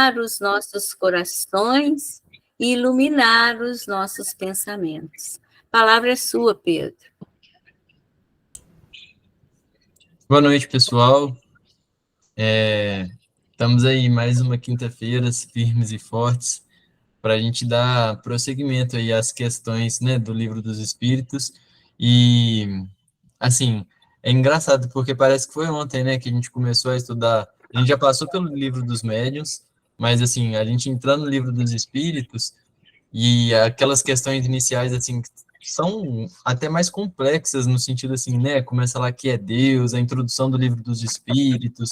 acalmar os nossos corações e iluminar os nossos pensamentos. A palavra é sua, Pedro. Boa noite, pessoal. Estamos aí mais uma quinta-feira, firmes e fortes, para a gente dar prosseguimento aí às questões, né, do Livro dos Espíritos. E, assim, é engraçado, porque parece que foi ontem, né, que a gente começou a estudar. A gente já passou pelo Livro dos Médiuns, mas, assim, a gente entrando no Livro dos Espíritos, e aquelas questões iniciais, assim, são até mais complexas no sentido, assim, né? Começa lá que é Deus, a introdução do Livro dos Espíritos,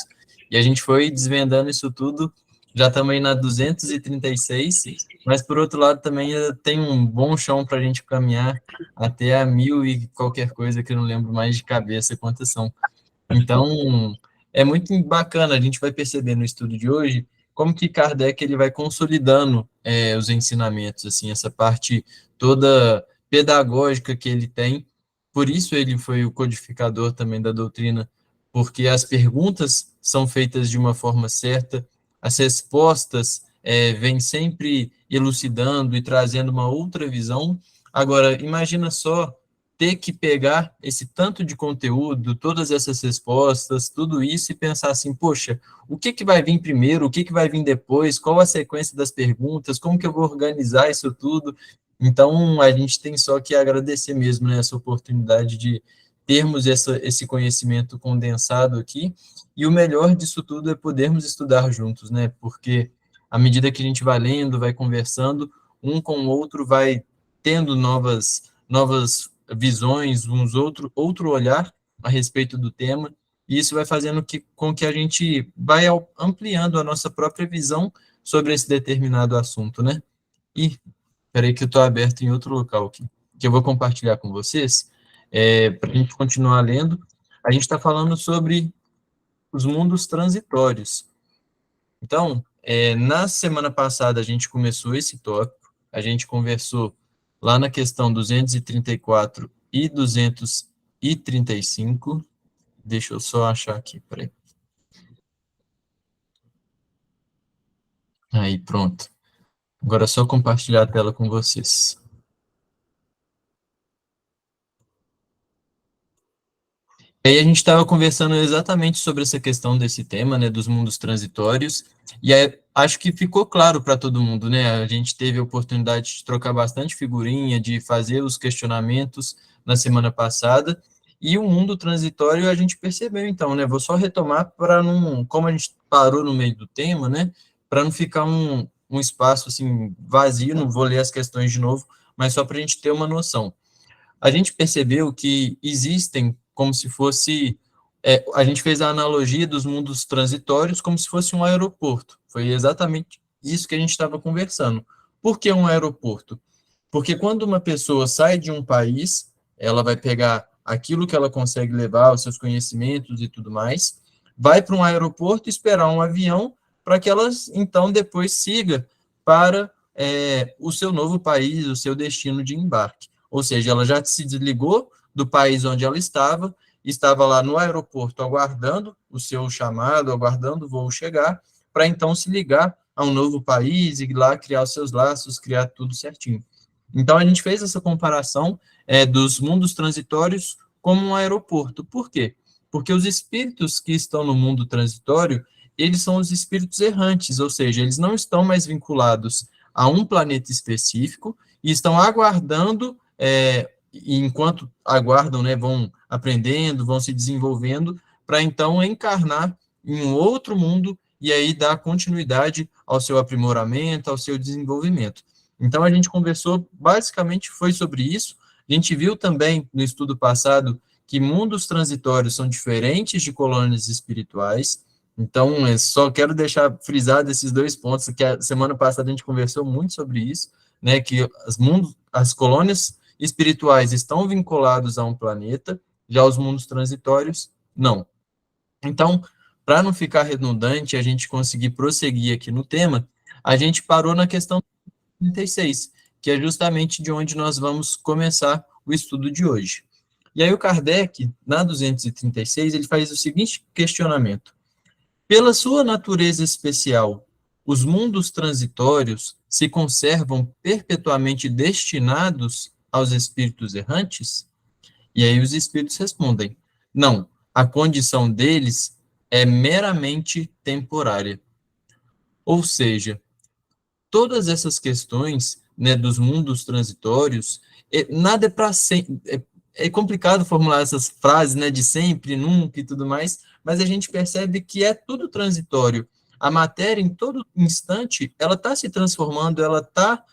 e a gente foi desvendando isso tudo, já também na 236, mas por outro lado também tem um bom chão para a gente caminhar até a 1000 e qualquer coisa, que eu não lembro mais de cabeça quantas são. Então, é muito bacana, a gente vai perceber no estudo de hoje como que Kardec ele vai consolidando os ensinamentos, assim, essa parte toda pedagógica que ele tem. Por isso ele foi o codificador também da doutrina, porque as perguntas são feitas de uma forma certa, as respostas vêm sempre elucidando e trazendo uma outra visão. Agora, imagina só ter que pegar esse tanto de conteúdo, todas essas respostas, tudo isso e pensar assim, poxa, o que que vai vir primeiro, o que que vai vir depois, qual a sequência das perguntas, como que eu vou organizar isso tudo? Então, a gente tem só que agradecer mesmo, né, essa oportunidade de termos esse conhecimento condensado aqui, e o melhor disso tudo é podermos estudar juntos, né, porque à medida que a gente vai lendo, vai conversando, um com o outro vai tendo novas visões, outro olhar a respeito do tema, e isso vai fazendo com que a gente vai ampliando a nossa própria visão sobre esse determinado assunto, né? E, peraí que eu estou aberto em outro local aqui, que eu vou compartilhar com vocês, para a gente continuar lendo. A gente está falando sobre os mundos transitórios. Então, na semana passada a gente começou esse tópico, a gente conversou lá na questão 234 e 235. Deixa eu só achar aqui, peraí. Aí, pronto. Agora é só compartilhar a tela com vocês. Aí a gente estava conversando exatamente sobre essa questão desse tema, né, dos mundos transitórios, e aí, acho que ficou claro para todo mundo, né? A gente teve a oportunidade de trocar bastante figurinha, de fazer os questionamentos na semana passada, e o mundo transitório a gente percebeu, então, né? Vou só retomar para não, como a gente parou no meio do tema, né? Para não ficar um espaço assim vazio, não vou ler as questões de novo, mas só para a gente ter uma noção. A gente percebeu que existem como se fosse. A gente fez a analogia dos mundos transitórios como se fosse um aeroporto. Foi exatamente isso que a gente estava conversando. Por que um aeroporto? Porque quando uma pessoa sai de um país, ela vai pegar aquilo que ela consegue levar, os seus conhecimentos e tudo mais, vai para um aeroporto esperar um avião para que ela, então, depois siga para o seu novo país, o seu destino de embarque. Ou seja, ela já se desligou do país onde ela estava lá no aeroporto aguardando o seu chamado, aguardando o voo chegar, para então se ligar a um novo país e lá criar os seus laços, criar tudo certinho. Então, a gente fez essa comparação dos mundos transitórios como um aeroporto. Por quê? Porque os espíritos que estão no mundo transitório, eles são os espíritos errantes, ou seja, eles não estão mais vinculados a um planeta específico e estão aguardando, e enquanto aguardam, né, vão aprendendo, vão se desenvolvendo, para então encarnar em um outro mundo e aí dar continuidade ao seu aprimoramento, ao seu desenvolvimento. Então, a gente conversou, basicamente foi sobre isso. A gente viu também no estudo passado que mundos transitórios são diferentes de colônias espirituais. Então, eu só quero deixar frisado esses dois pontos, que a semana passada a gente conversou muito sobre isso, né, que as colônias espirituais estão vinculados a um planeta, já os mundos transitórios, não. Então, para não ficar redundante, a gente conseguir prosseguir aqui no tema, a gente parou na questão 36, que é justamente de onde nós vamos começar o estudo de hoje. E aí o Kardec, na 236, ele faz o seguinte questionamento: pela sua natureza especial, os mundos transitórios se conservam perpetuamente destinados aos espíritos errantes? E aí os espíritos respondem: não, a condição deles é meramente temporária. Ou seja, todas essas questões, né, dos mundos transitórios, nada é para sempre. É complicado formular essas frases, né, de sempre, nunca e tudo mais, mas a gente percebe que é tudo transitório. A matéria, em todo instante, ela está se transformando, ela está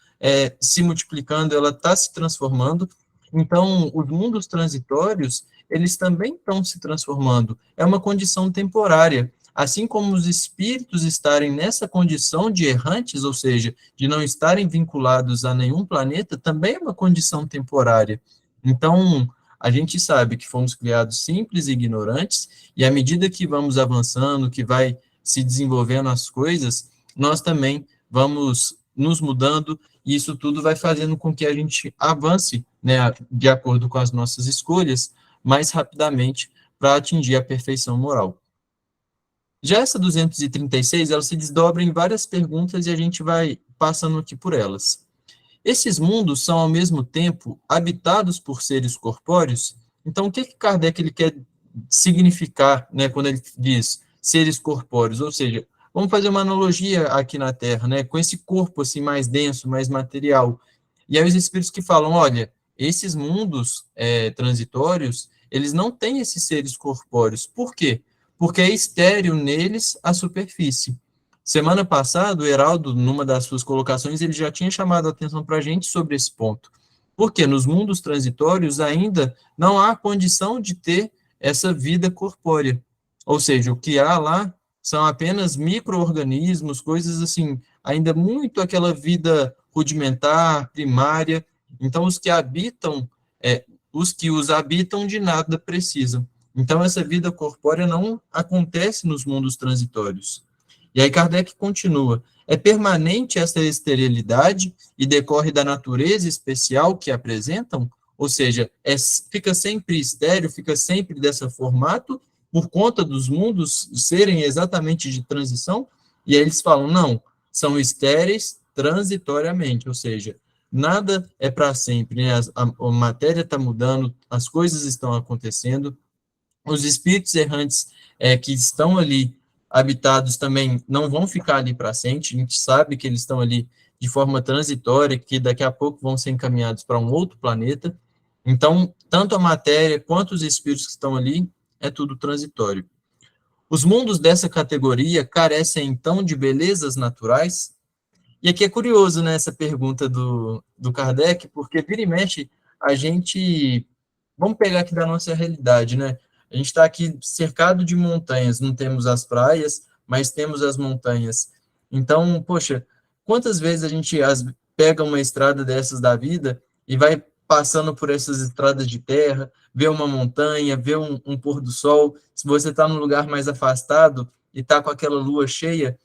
se multiplicando, ela está se transformando. Então, os mundos transitórios, eles também estão se transformando. É uma condição temporária. Assim como os espíritos estarem nessa condição de errantes, ou seja, de não estarem vinculados a nenhum planeta, também é uma condição temporária. Então, a gente sabe que fomos criados simples e ignorantes, e à medida que vamos avançando, que vai se desenvolvendo as coisas, nós também vamos nos mudando, e isso tudo vai fazendo com que a gente avance, né, de acordo com as nossas escolhas, mais rapidamente para atingir a perfeição moral. Já essa 236, ela se desdobra em várias perguntas e a gente vai passando aqui por elas. Esses mundos são, ao mesmo tempo, habitados por seres corpóreos? Então, o que Kardec ele quer significar, né, quando ele diz seres corpóreos? Ou seja, vamos fazer uma analogia aqui na Terra, né, com esse corpo assim mais denso, mais material. E aí os espíritos que falam, olha, esses mundos transitórios, eles não têm esses seres corpóreos. Por quê? Porque é estéril neles a superfície. Semana passada, o Heraldo, numa das suas colocações, ele já tinha chamado a atenção para a gente sobre esse ponto. Porque nos mundos transitórios ainda não há condição de ter essa vida corpórea. Ou seja, o que há lá são apenas micro-organismos, coisas assim, ainda muito aquela vida rudimentar, primária. Então, os que os habitam de nada precisam. Então, essa vida corpórea não acontece nos mundos transitórios. E aí Kardec continua, é permanente essa esterilidade e decorre da natureza especial que apresentam? Ou seja, fica sempre estéril, fica sempre desse formato, por conta dos mundos serem exatamente de transição? E aí eles falam, não, são estéreis transitoriamente, ou seja, nada é para sempre, né? A matéria está mudando, as coisas estão acontecendo, os espíritos errantes que estão ali habitados também não vão ficar ali para sempre, a gente sabe que eles estão ali de forma transitória, que daqui a pouco vão ser encaminhados para um outro planeta. Então, tanto a matéria quanto os espíritos que estão ali, é tudo transitório. Os mundos dessa categoria carecem, então, de belezas naturais? E aqui é curioso, né, essa pergunta do Kardec, porque vira e mexe, a gente... Vamos pegar aqui da nossa realidade, né? A gente está aqui cercado de montanhas, não temos as praias, mas temos as montanhas. Então, poxa, quantas vezes a gente pega uma estrada dessas da vida e vai passando por essas estradas de terra, vê uma montanha, vê um pôr do sol, se você está num lugar mais afastado e está com aquela lua cheia,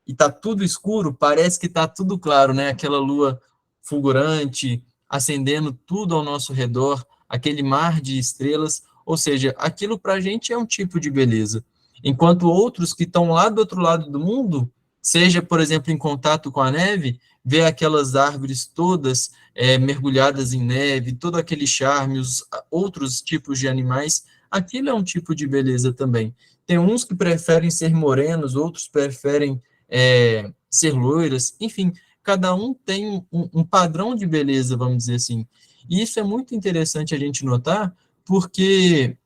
e tá tudo escuro, parece que tá tudo claro, né? Aquela lua fulgurante, acendendo tudo ao nosso redor, aquele mar de estrelas, ou seja, aquilo para a gente é um tipo de beleza. Enquanto outros que estão lá do outro lado do mundo, seja, por exemplo, em contato com a neve, vê aquelas árvores todas mergulhadas em neve, todo aquele charme, os outros tipos de animais, aquilo é um tipo de beleza também. Tem uns que preferem ser morenos, outros preferem ser loiras, enfim, cada um tem um padrão de beleza, vamos dizer assim. E isso é muito interessante a gente notar, porque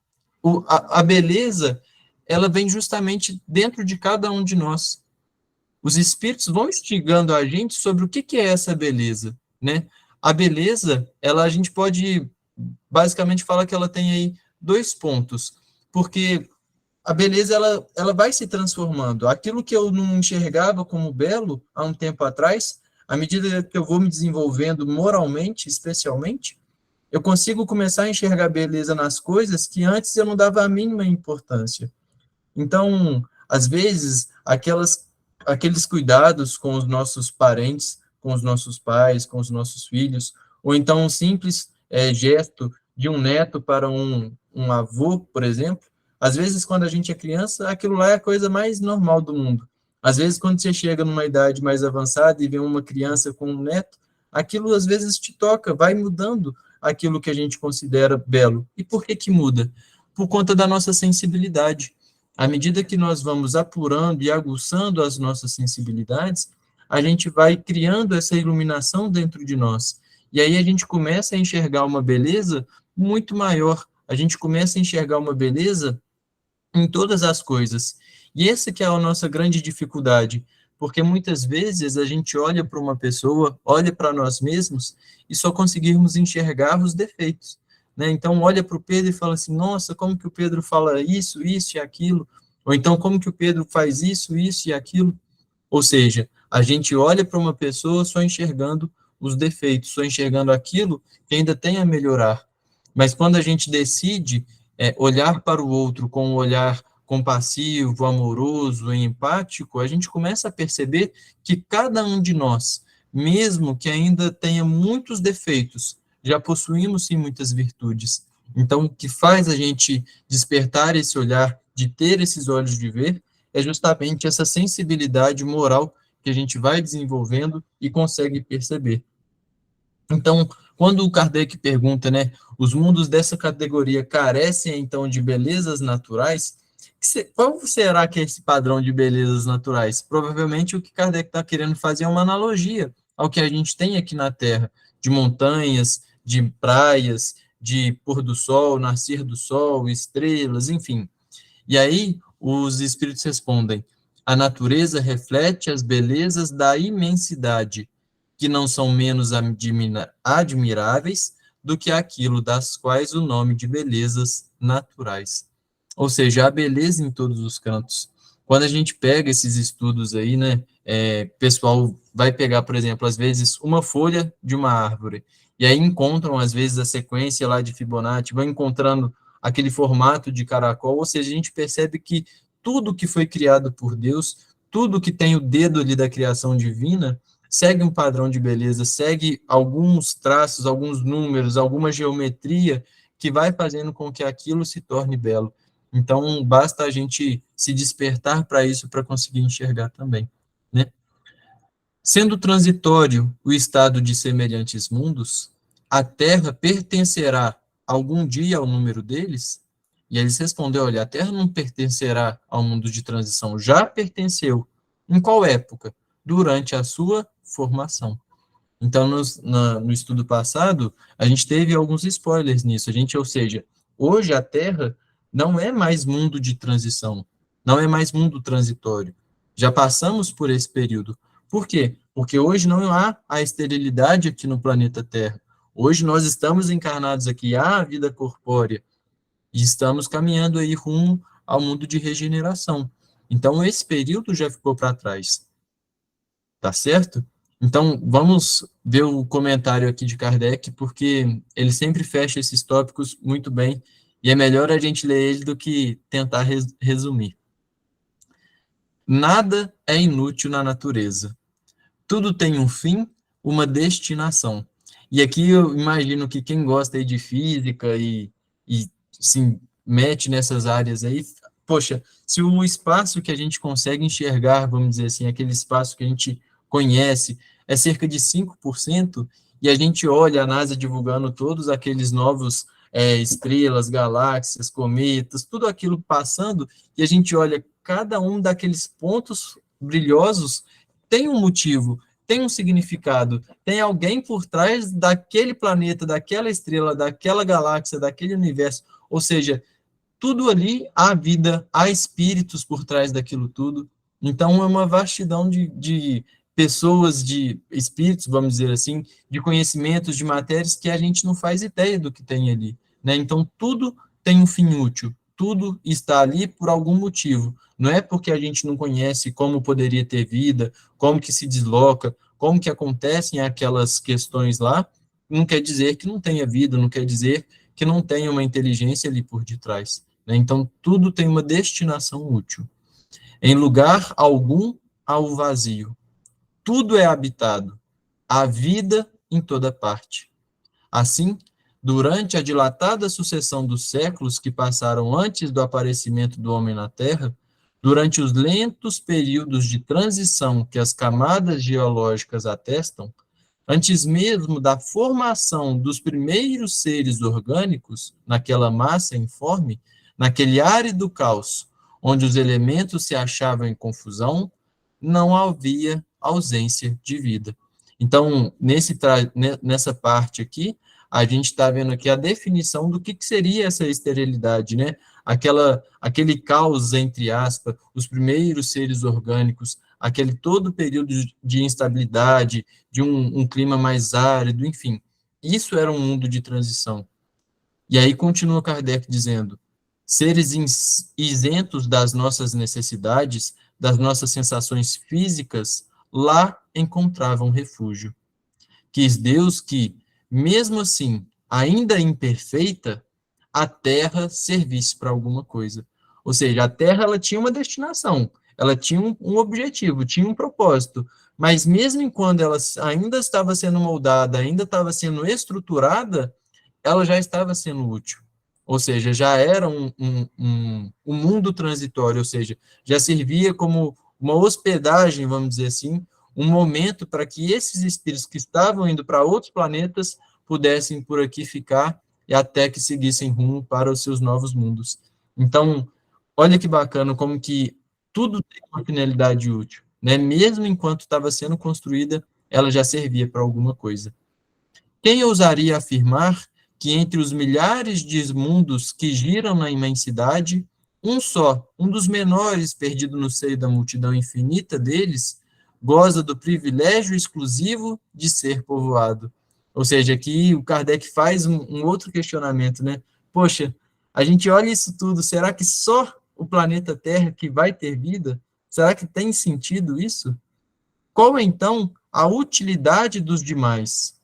a beleza, ela vem justamente dentro de cada um de nós. Os espíritos vão instigando a gente sobre o que é essa beleza, né? A beleza, a gente pode basicamente falar que ela tem aí dois pontos, porque a beleza ela vai se transformando. Aquilo que eu não enxergava como belo há um tempo atrás, à medida que eu vou me desenvolvendo moralmente, especialmente, eu consigo começar a enxergar beleza nas coisas que antes eu não dava a mínima importância. Então, às vezes, aqueles cuidados com os nossos parentes, com os nossos pais, com os nossos filhos, ou então um simples gesto de um neto para um avô, por exemplo, às vezes, quando a gente é criança, aquilo lá é a coisa mais normal do mundo. Às vezes, quando você chega numa idade mais avançada e vê uma criança com um neto, aquilo às vezes te toca, vai mudando aquilo que a gente considera belo. E por que que muda? Por conta da nossa sensibilidade. À medida que nós vamos apurando e aguçando as nossas sensibilidades, a gente vai criando essa iluminação dentro de nós. E aí a gente começa a enxergar uma beleza muito maior. A gente começa a enxergar uma beleza em todas as coisas. E essa que é a nossa grande dificuldade, porque muitas vezes a gente olha para uma pessoa, olha para nós mesmos e só conseguimos enxergar os defeitos, né? Então olha para o Pedro e fala assim: nossa, como que o Pedro fala isso, isso e aquilo? Ou então como que o Pedro faz isso, isso e aquilo? Ou seja, a gente olha para uma pessoa só enxergando os defeitos, só enxergando aquilo que ainda tem a melhorar. Mas quando a gente decide olhar para o outro com um olhar compassivo, amoroso e empático, a gente começa a perceber que cada um de nós, mesmo que ainda tenha muitos defeitos, já possuímos sim muitas virtudes. Então, o que faz a gente despertar esse olhar, de ter esses olhos de ver, é justamente essa sensibilidade moral que a gente vai desenvolvendo e consegue perceber. Então, quando o Kardec pergunta, né, os mundos dessa categoria carecem, então, de belezas naturais, qual será que é esse padrão de belezas naturais? Provavelmente o que Kardec está querendo fazer é uma analogia ao que a gente tem aqui na Terra, de montanhas, de praias, de pôr do sol, nascer do sol, estrelas, enfim. E aí os espíritos respondem: a natureza reflete as belezas da imensidade, que não são menos admiráveis do que aquilo das quais o nome de belezas naturais. Ou seja, a beleza em todos os cantos. Quando a gente pega esses estudos aí, né, pessoal vai pegar, por exemplo, às vezes uma folha de uma árvore, e aí encontram, às vezes, a sequência lá de Fibonacci, vão encontrando aquele formato de caracol, ou seja, a gente percebe que tudo que foi criado por Deus, tudo que tem o dedo ali da criação divina, segue um padrão de beleza, segue alguns traços, alguns números, alguma geometria que vai fazendo com que aquilo se torne belo. Então, basta a gente se despertar para isso para conseguir enxergar também, né? Sendo transitório o estado de semelhantes mundos, a Terra pertencerá algum dia ao número deles? E eles respondeu: olha, a Terra não pertencerá ao mundo de transição, já pertenceu. Em qual época? Durante a sua formação. Então, no estudo passado, a gente teve alguns spoilers nisso. Ou seja, hoje a Terra não é mais mundo de transição, não é mais mundo transitório. Já passamos por esse período. Por quê? Porque hoje não há a esterilidade aqui no planeta Terra. Hoje nós estamos encarnados aqui, há a vida corpórea, e estamos caminhando aí rumo ao mundo de regeneração. Então, esse período já ficou para trás. Tá certo? Então, vamos ver o comentário aqui de Kardec, porque ele sempre fecha esses tópicos muito bem, e é melhor a gente ler ele do que tentar resumir. Nada é inútil na natureza. Tudo tem um fim, uma destinação. E aqui eu imagino que quem gosta aí de física e se mete nessas áreas aí, poxa, se o espaço que a gente consegue enxergar, vamos dizer assim, aquele espaço que a gente conhece, é cerca de 5%, e a gente olha a NASA divulgando todos aqueles novos estrelas, galáxias, cometas, tudo aquilo passando, e a gente olha cada um daqueles pontos brilhosos tem um motivo, tem um significado, tem alguém por trás daquele planeta, daquela estrela, daquela galáxia, daquele universo, ou seja, tudo ali há vida, há espíritos por trás daquilo tudo. Então, é uma vastidão de pessoas, de espíritos, vamos dizer assim, de conhecimentos, de matérias que a gente não faz ideia do que tem ali, né? Então, tudo tem um fim útil, tudo está ali por algum motivo. Não é porque a gente não conhece como poderia ter vida, como que se desloca, como que acontecem aquelas questões lá, não quer dizer que não tenha vida, não quer dizer que não tenha uma inteligência ali por detrás, né? Então, tudo tem uma destinação útil. Em lugar algum há o vazio. Tudo é habitado. Há vida em toda parte. Assim, durante a dilatada sucessão dos séculos que passaram antes do aparecimento do homem na Terra, Durante os lentos períodos de transição que as camadas geológicas atestam, antes mesmo da formação dos primeiros seres orgânicos, naquela massa informe, naquele árido caos, onde os elementos se achavam em confusão, não havia ausência de vida. Então, nessa parte aqui, a gente está vendo aqui a definição do que seria essa esterilidade, né? Aquele caos, entre aspas, os primeiros seres orgânicos, aquele todo período de instabilidade, de um clima mais árido, enfim. Isso era um mundo de transição. E aí continua Kardec dizendo, seres isentos das nossas necessidades, das nossas sensações físicas, lá encontravam refúgio. Quis Deus que, mesmo assim, ainda imperfeita, a Terra servisse para alguma coisa. Ou seja, a Terra ela tinha uma destinação, ela tinha um objetivo, tinha um propósito, mas mesmo enquanto ela ainda estava sendo moldada, ainda estava sendo estruturada, ela já estava sendo útil. Ou seja, já era um mundo transitório, ou seja, já servia como uma hospedagem, vamos dizer assim, um momento para que esses espíritos que estavam indo para outros planetas pudessem por aqui ficar e até que seguissem rumo para os seus novos mundos. Então, olha que bacana como que tudo tem uma finalidade útil, né? Mesmo enquanto estava sendo construída, ela já servia para alguma coisa. Quem ousaria afirmar que entre os milhares de mundos que giram na imensidade, um só, um dos menores perdido no seio da multidão infinita deles, goza do privilégio exclusivo de ser povoado? Ou seja, aqui o Kardec faz um outro questionamento, né? Poxa, a gente olha isso tudo, será que só o planeta Terra que vai ter vida? Será que tem sentido isso? Qual, então, a utilidade dos demais?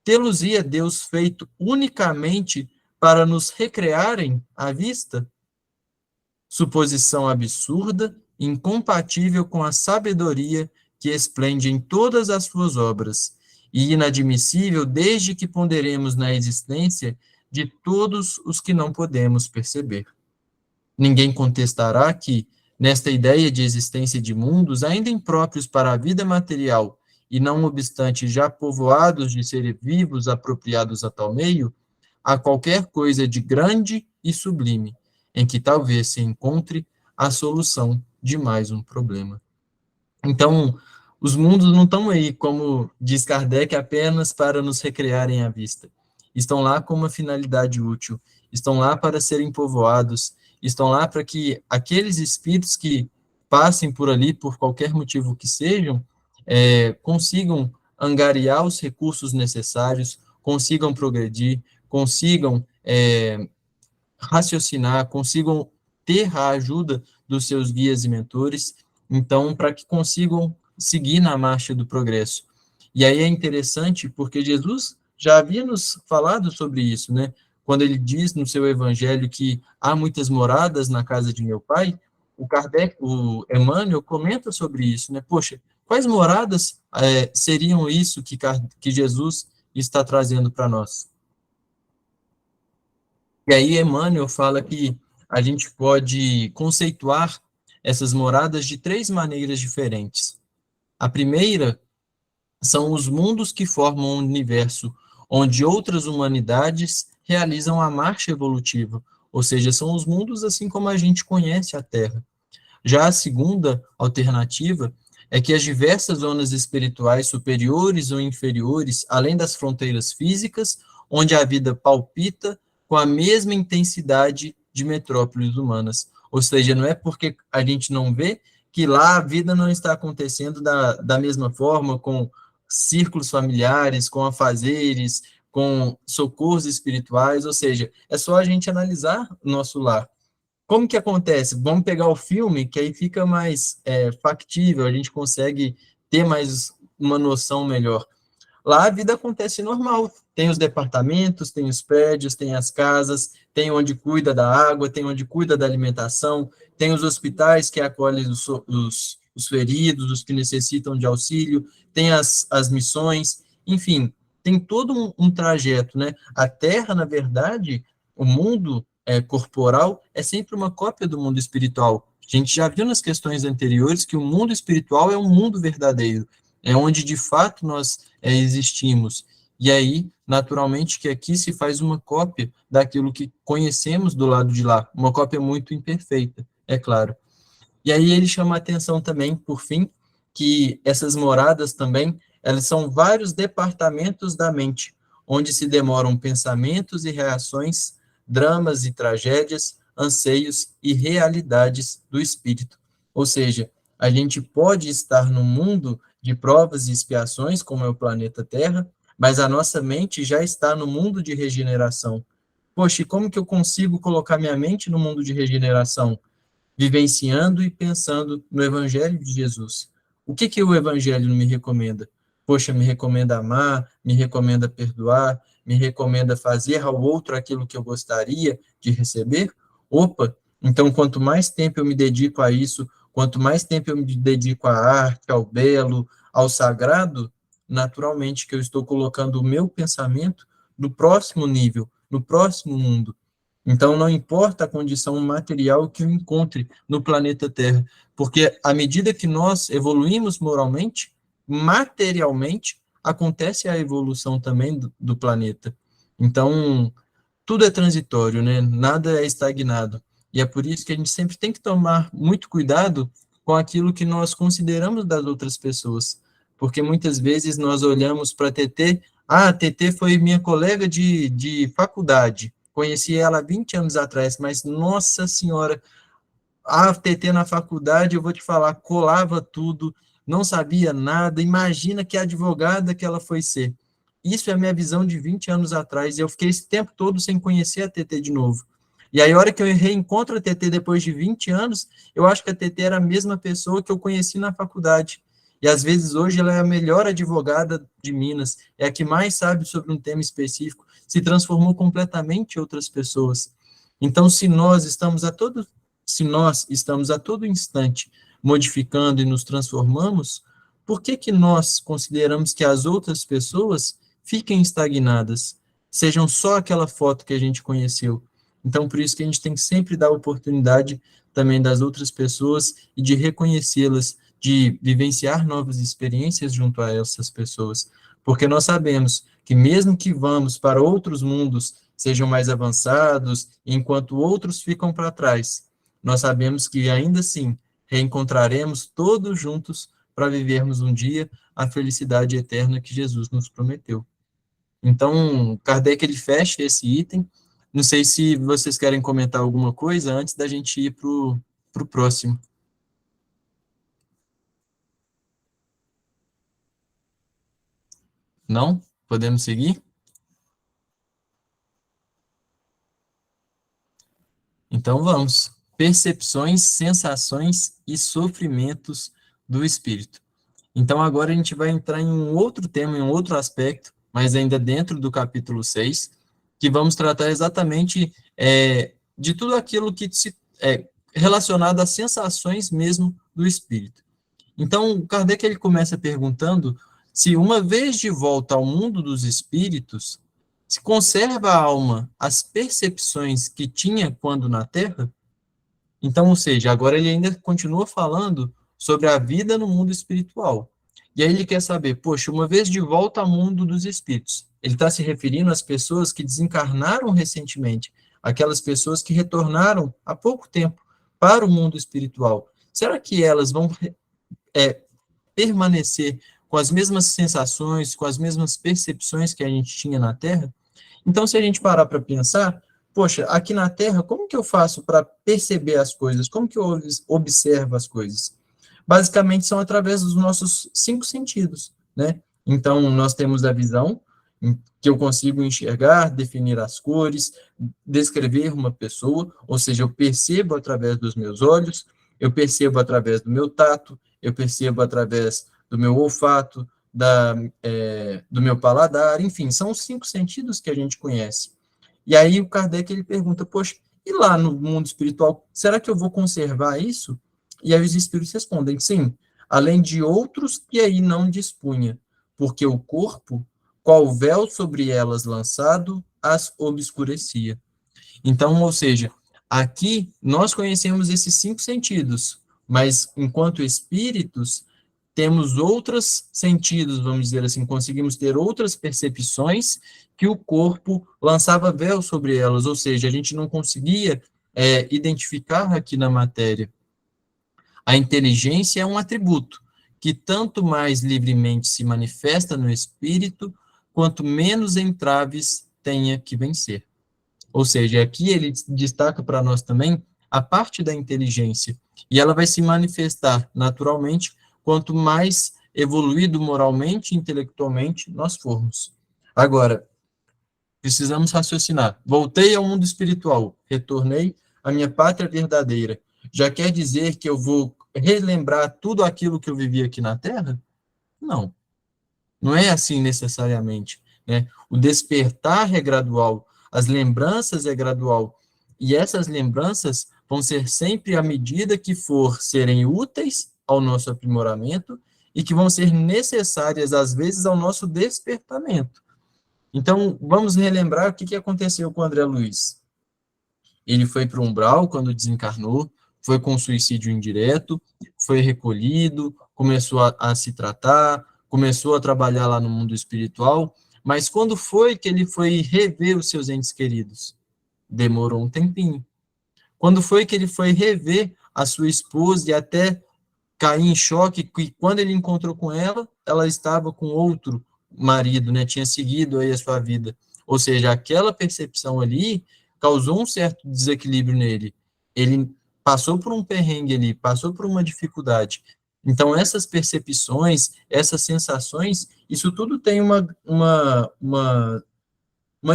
Tê-los-ia Deus feito unicamente para nos recrearem à vista? Suposição absurda, incompatível com a sabedoria que esplende em todas as suas obras, e inadmissível desde que ponderemos na existência de todos os que não podemos perceber. Ninguém contestará que, nesta ideia de existência de mundos ainda impróprios para a vida material, e não obstante já povoados de seres vivos apropriados a tal meio, há qualquer coisa de grande e sublime, em que talvez se encontre a solução de mais um problema. Então, os mundos não estão aí, como diz Kardec, apenas para nos recrearem à vista. Estão lá com uma finalidade útil, estão lá para serem povoados, estão lá para que aqueles espíritos que passem por ali, por qualquer motivo que sejam, consigam angariar os recursos necessários, consigam progredir, consigam raciocinar, consigam ter a ajuda dos seus guias e mentores, então, para que consigam seguir na marcha do progresso. E aí é interessante, porque Jesus já havia nos falado sobre isso, né? Quando ele diz no seu evangelho que há muitas moradas na casa de meu pai, o Emmanuel comenta sobre isso, né? Poxa, quais moradas seriam isso que Jesus está trazendo para nós? E aí Emmanuel fala que a gente pode conceituar essas moradas de 3 maneiras diferentes. A primeira são os mundos que formam um universo onde outras humanidades realizam a marcha evolutiva, ou seja, são os mundos assim como a gente conhece a Terra. Já a segunda alternativa é que as diversas zonas espirituais superiores ou inferiores, além das fronteiras físicas, onde a vida palpita com a mesma intensidade de metrópoles humanas. Ou seja, não é porque a gente não vê que lá a vida não está acontecendo da mesma forma, com círculos familiares, com afazeres, com socorros espirituais, ou seja, é só a gente analisar o nosso lar. Como que acontece? Vamos pegar o filme, que aí fica mais factível, a gente consegue ter mais uma noção melhor. Lá a vida acontece normal, tem os departamentos, tem os prédios, tem as casas, tem onde cuida da água, tem onde cuida da alimentação, tem os hospitais que acolhem os feridos, os que necessitam de auxílio, tem as missões, enfim, tem todo um trajeto, né? A Terra, na verdade, o mundo corporal é sempre uma cópia do mundo espiritual, A gente já viu nas questões anteriores que o mundo espiritual é um mundo verdadeiro, é onde de fato nós existimos. E aí, naturalmente, que aqui se faz uma cópia daquilo que conhecemos do lado de lá, uma cópia muito imperfeita, é claro. E aí ele chama a atenção também, por fim, que essas moradas também, elas são vários departamentos da mente, onde se demoram pensamentos e reações, dramas e tragédias, anseios e realidades do espírito. Ou seja, a gente pode estar no mundo de provas e expiações, como é o planeta Terra, mas a nossa mente já está no mundo de regeneração. Poxa, e como que eu consigo colocar minha mente no mundo de regeneração? Vivenciando e pensando no Evangelho de Jesus. O que o Evangelho me recomenda? Poxa, me recomenda amar, me recomenda perdoar, me recomenda fazer ao outro aquilo que eu gostaria de receber? Opa, então quanto mais tempo eu me dedico a isso, quanto mais tempo eu me dedico à arte, ao belo, ao sagrado, naturalmente que eu estou colocando o meu pensamento no próximo nível, no próximo mundo. Então, não importa a condição material que eu encontre no planeta Terra, porque à medida que nós evoluímos moralmente, materialmente, acontece a evolução também do planeta. Então, tudo é transitório, né? Nada é estagnado. E é por isso que a gente sempre tem que tomar muito cuidado com aquilo que nós consideramos das outras pessoas. Porque muitas vezes nós olhamos para a TT, a TT foi minha colega de faculdade, conheci ela há 20 anos atrás, mas nossa senhora, a TT na faculdade, eu vou te falar, colava tudo, não sabia nada, imagina que advogada que ela foi ser. Isso é a minha visão de 20 anos atrás, e eu fiquei esse tempo todo sem conhecer a TT de novo. E aí, a hora que eu reencontro a TT depois de 20 anos, eu acho que a TT era a mesma pessoa que eu conheci na faculdade. E às vezes hoje ela é a melhor advogada de Minas, é a que mais sabe sobre um tema específico, se transformou completamente em outras pessoas. Então, se nós estamos a todo instante modificando e nos transformamos, por que que nós consideramos que as outras pessoas fiquem estagnadas, sejam só aquela foto que a gente conheceu? Então, por isso que a gente tem que sempre dar oportunidade também das outras pessoas e de reconhecê-las, de vivenciar novas experiências junto a essas pessoas, porque nós sabemos que mesmo que vamos para outros mundos, sejam mais avançados, enquanto outros ficam para trás, nós sabemos que ainda assim reencontraremos todos juntos para vivermos um dia a felicidade eterna que Jesus nos prometeu. Então, Kardec ele fecha esse item. Não sei se vocês querem comentar alguma coisa antes da gente ir para o próximo. Não? Podemos seguir? Então vamos. Percepções, sensações e sofrimentos do espírito. Então agora a gente vai entrar em um outro tema, em um outro aspecto, mas ainda dentro do capítulo 6, que vamos tratar exatamente de tudo aquilo que se relacionado às sensações mesmo do espírito. Então, Kardec ele começa perguntando se uma vez de volta ao mundo dos espíritos, se conserva a alma as percepções que tinha quando na Terra. Então, ou seja, agora ele ainda continua falando sobre a vida no mundo espiritual. E aí ele quer saber, poxa, uma vez de volta ao mundo dos espíritos, ele está se referindo às pessoas que desencarnaram recentemente, aquelas pessoas que retornaram há pouco tempo para o mundo espiritual. Será que elas vão permanecer com as mesmas sensações, com as mesmas percepções que a gente tinha na Terra? Então, se a gente parar para pensar, poxa, aqui na Terra, como que eu faço para perceber as coisas? Como que eu observo as coisas? Basicamente, são através dos nossos 5 sentidos, né? Então, nós temos a visão, que eu consigo enxergar, definir as cores, descrever uma pessoa, ou seja, eu percebo através dos meus olhos, eu percebo através do meu tato, eu percebo através do meu olfato, do meu paladar, enfim, são os 5 sentidos que a gente conhece. E aí o Kardec ele pergunta, poxa, e lá no mundo espiritual, será que eu vou conservar isso? E aí os espíritos respondem, sim, além de outros que aí não dispunha, porque o corpo, qual véu sobre elas lançado, as obscurecia. Então, ou seja, Aqui, nós conhecemos esses 5 sentidos, mas enquanto espíritos, temos outros sentidos, vamos dizer assim, conseguimos ter outras percepções que o corpo lançava véu sobre elas, ou seja, a gente não conseguia identificar aqui na matéria. A inteligência é um atributo que tanto mais livremente se manifesta no espírito, quanto menos entraves tenha que vencer. Ou seja, aqui ele destaca para nós também a parte da inteligência, e ela vai se manifestar naturalmente quanto mais evoluído moralmente e intelectualmente nós formos. Agora, precisamos raciocinar. Voltei ao mundo espiritual, retornei à minha pátria verdadeira. Já quer dizer que eu vou relembrar tudo aquilo que eu vivi aqui na Terra? Não. Não é assim necessariamente, né? O despertar é gradual, as lembranças é gradual, e essas lembranças vão ser sempre à medida que for serem úteis ao nosso aprimoramento e que vão ser necessárias, às vezes, ao nosso despertamento. Então, vamos relembrar o que aconteceu com o André Luiz. Ele foi para o umbral quando desencarnou, foi com suicídio indireto, foi recolhido, começou a se tratar, começou a trabalhar lá no mundo espiritual, mas quando foi que ele foi rever os seus entes queridos? Demorou um tempinho. Quando foi que ele foi rever a sua esposa e até cair em choque que quando ele encontrou com ela, ela estava com outro marido, né? Tinha seguido aí a sua vida. Ou seja, aquela percepção ali causou um certo desequilíbrio nele. Ele passou por um perrengue ali, passou por uma dificuldade. Então, essas percepções, essas sensações, isso tudo tem uma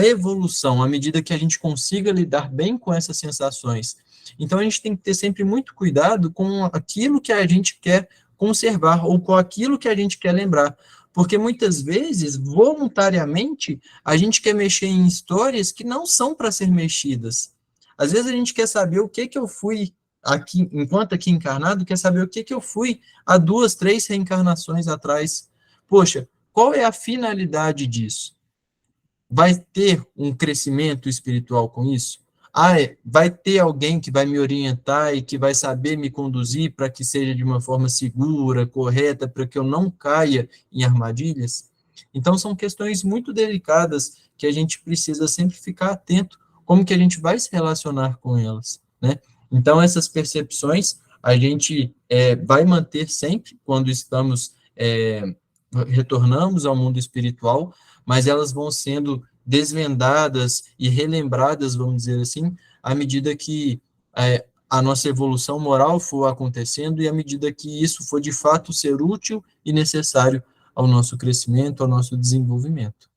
evolução à medida que a gente consiga lidar bem com essas sensações. Então, a gente tem que ter sempre muito cuidado com aquilo que a gente quer conservar ou com aquilo que a gente quer lembrar. Porque muitas vezes, voluntariamente, a gente quer mexer em histórias que não são para ser mexidas. Às vezes a gente quer saber o que eu fui aqui, enquanto aqui encarnado, quer saber o que eu fui há 2, 3 reencarnações atrás. Poxa, qual é a finalidade disso? Vai ter um crescimento espiritual com isso? Vai ter alguém que vai me orientar e que vai saber me conduzir para que seja de uma forma segura, correta, para que eu não caia em armadilhas? Então, são questões muito delicadas que a gente precisa sempre ficar atento, como que a gente vai se relacionar com elas, né? Então, essas percepções a gente vai manter sempre quando retornamos ao mundo espiritual, mas elas vão sendo desvendadas e relembradas, vamos dizer assim, à medida que a nossa evolução moral for acontecendo e à medida que isso for de fato ser útil e necessário ao nosso crescimento, ao nosso desenvolvimento.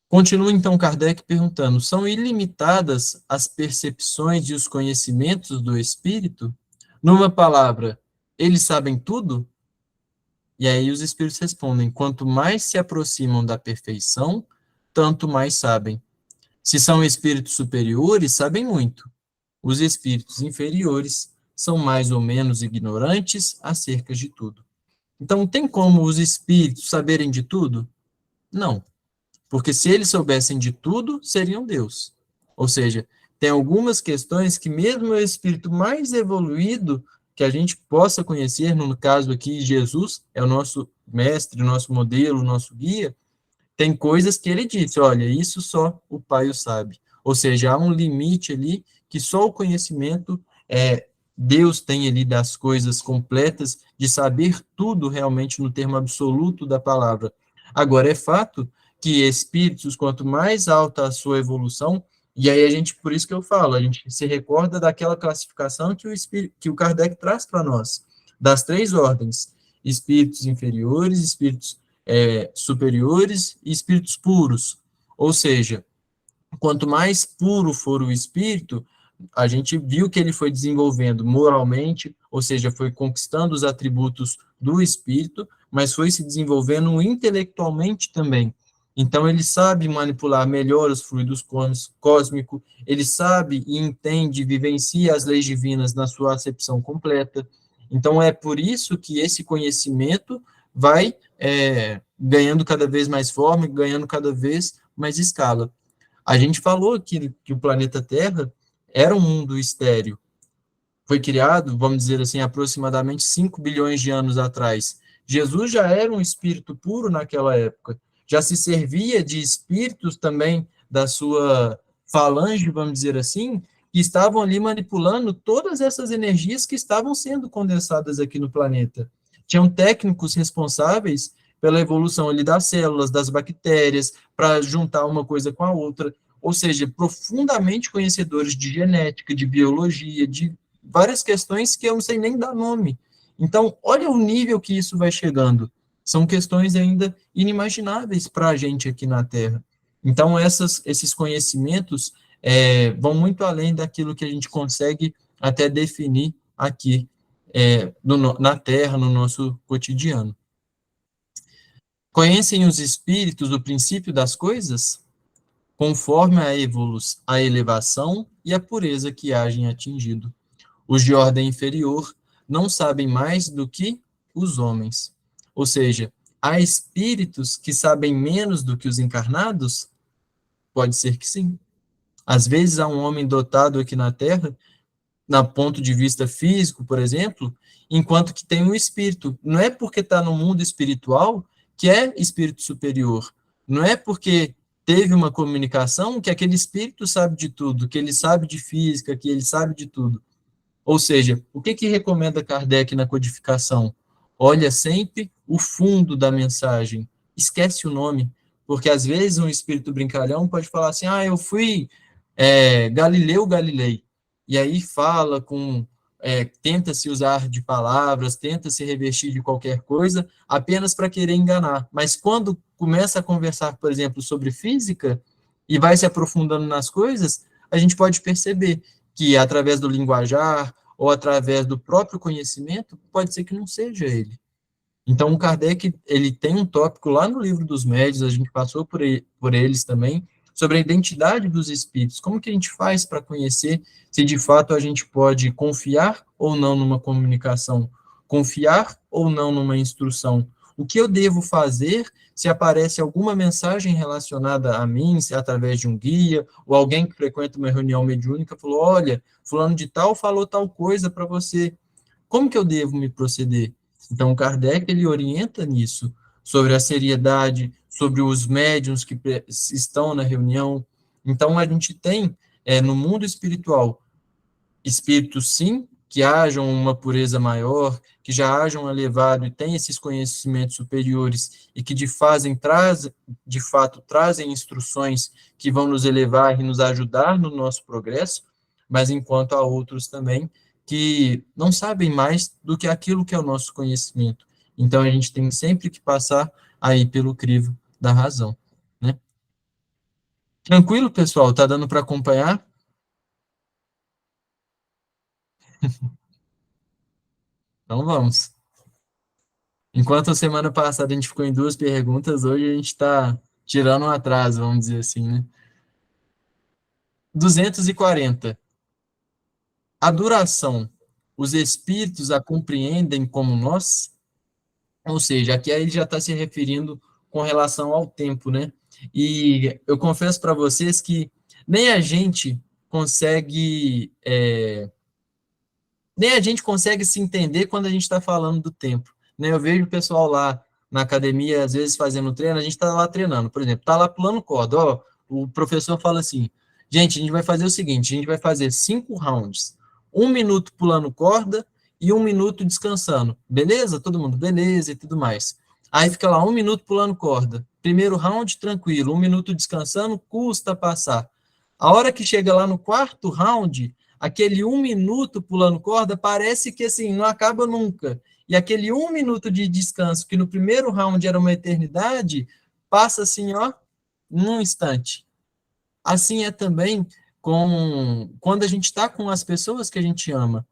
Continua então Kardec perguntando: são ilimitadas as percepções e os conhecimentos do espírito? Numa palavra, eles sabem tudo? E aí os espíritos respondem: quanto mais se aproximam da perfeição, tanto mais sabem. Se são espíritos superiores, sabem muito. Os espíritos inferiores são mais ou menos ignorantes acerca de tudo. Então, tem como os espíritos saberem de tudo? Não. Porque se eles soubessem de tudo, seriam Deus. Ou seja, tem algumas questões que mesmo o espírito mais evoluído que a gente possa conhecer, no caso aqui, Jesus é o nosso mestre, o nosso modelo, o nosso guia, tem coisas que ele disse, olha, isso só o Pai o sabe. Ou seja, há um limite ali que só o conhecimento Deus tem ali das coisas completas, de saber tudo realmente no termo absoluto da palavra. Agora, é fato que espíritos, quanto mais alta a sua evolução, e aí a gente, por isso que eu falo, a gente se recorda daquela classificação que o Kardec traz para nós, das 3 ordens, espíritos inferiores, espíritos superiores e espíritos puros. Ou seja, quanto mais puro for o espírito, a gente viu que ele foi desenvolvendo moralmente, ou seja, foi conquistando os atributos do espírito, mas foi se desenvolvendo intelectualmente também. Então, ele sabe manipular melhor os fluidos cósmicos, ele sabe e entende, vivencia as leis divinas na sua acepção completa. Então, é por isso que esse conhecimento vai ganhando cada vez mais forma, ganhando cada vez mais escala. A gente falou que o planeta Terra era um mundo estéril. Foi criado, vamos dizer assim, aproximadamente 5 bilhões de anos atrás. Jesus já era um espírito puro naquela época, já se servia de espíritos também da sua falange, vamos dizer assim, que estavam ali manipulando todas essas energias que estavam sendo condensadas aqui no planeta. Tinham técnicos responsáveis pela evolução ali das células, das bactérias, para juntar uma coisa com a outra, ou seja, profundamente conhecedores de genética, de biologia, de várias questões que eu não sei nem dar nome. Então, olha o nível que isso vai chegando. São questões ainda inimagináveis para a gente aqui na Terra. Então, esses conhecimentos vão muito além daquilo que a gente consegue até definir aqui na Terra, no nosso cotidiano. Conhecem os espíritos o princípio das coisas? Conforme a elevação e a pureza que agem atingido. Os de ordem inferior não sabem mais do que os homens. Ou seja, há espíritos que sabem menos do que os encarnados? Pode ser que sim. Às vezes há um homem dotado aqui na Terra, na ponto de vista físico, por exemplo, enquanto que tem um espírito. Não é porque está no mundo espiritual que é espírito superior. Não é porque teve uma comunicação que aquele espírito sabe de tudo, que ele sabe de física, que ele sabe de tudo. Ou seja, o que recomenda Kardec na codificação? Olha sempre o fundo da mensagem, esquece o nome, porque às vezes um espírito brincalhão pode falar assim, eu fui Galileu Galilei, e aí fala tenta se usar de palavras, tenta se revestir de qualquer coisa, apenas para querer enganar, mas quando começa a conversar, por exemplo, sobre física, e vai se aprofundando nas coisas, a gente pode perceber que através do linguajar ou através do próprio conhecimento, pode ser que não seja ele. Então, o Kardec, ele tem um tópico lá no Livro dos Médiuns, a gente passou por eles também, sobre a identidade dos espíritos. Como que a gente faz para conhecer se de fato a gente pode confiar ou não numa comunicação, confiar ou não numa instrução? O que eu devo fazer se aparece alguma mensagem relacionada a mim, se através de um guia, ou alguém que frequenta uma reunião mediúnica falou, olha, fulano de tal falou tal coisa para você, como que eu devo me proceder? Então, o Kardec, ele orienta nisso, sobre a seriedade, sobre os médiuns que estão na reunião. Então, a gente tem, no mundo espiritual, espíritos, sim, que hajam uma pureza maior, que já hajam elevado e têm esses conhecimentos superiores e que de fato trazem instruções que vão nos elevar e nos ajudar no nosso progresso, mas enquanto há outros também que não sabem mais do que aquilo que é o nosso conhecimento. Então, a gente tem sempre que passar aí pelo crivo da razão, né? Tranquilo, pessoal? Tá dando para acompanhar? Então, vamos. Enquanto a semana passada a gente ficou em 2 perguntas, hoje a gente está tirando um atraso, vamos dizer assim, né? 240. A duração, os espíritos a compreendem como nós? Ou seja, aqui ele já está se referindo com relação ao tempo, né? E eu confesso para vocês que nem a gente consegue, nem a gente consegue se entender quando a gente está falando do tempo, né? Eu vejo o pessoal lá na academia, às vezes fazendo treino, a gente está lá treinando, por exemplo, está lá pulando corda, ó, o professor fala assim, gente, a gente vai fazer o seguinte, a gente vai fazer 5 rounds, 1 minuto pulando corda e 1 minuto descansando, beleza? Todo mundo, beleza e tudo mais. Aí fica lá 1 minuto pulando corda, primeiro round tranquilo, 1 minuto descansando, custa passar. A hora que chega lá no quarto round, aquele 1 minuto pulando corda parece que assim, não acaba nunca. E aquele 1 minuto de descanso, que no primeiro round era uma eternidade, passa assim, ó, num instante. Assim é também quando a gente está com as pessoas que a gente ama.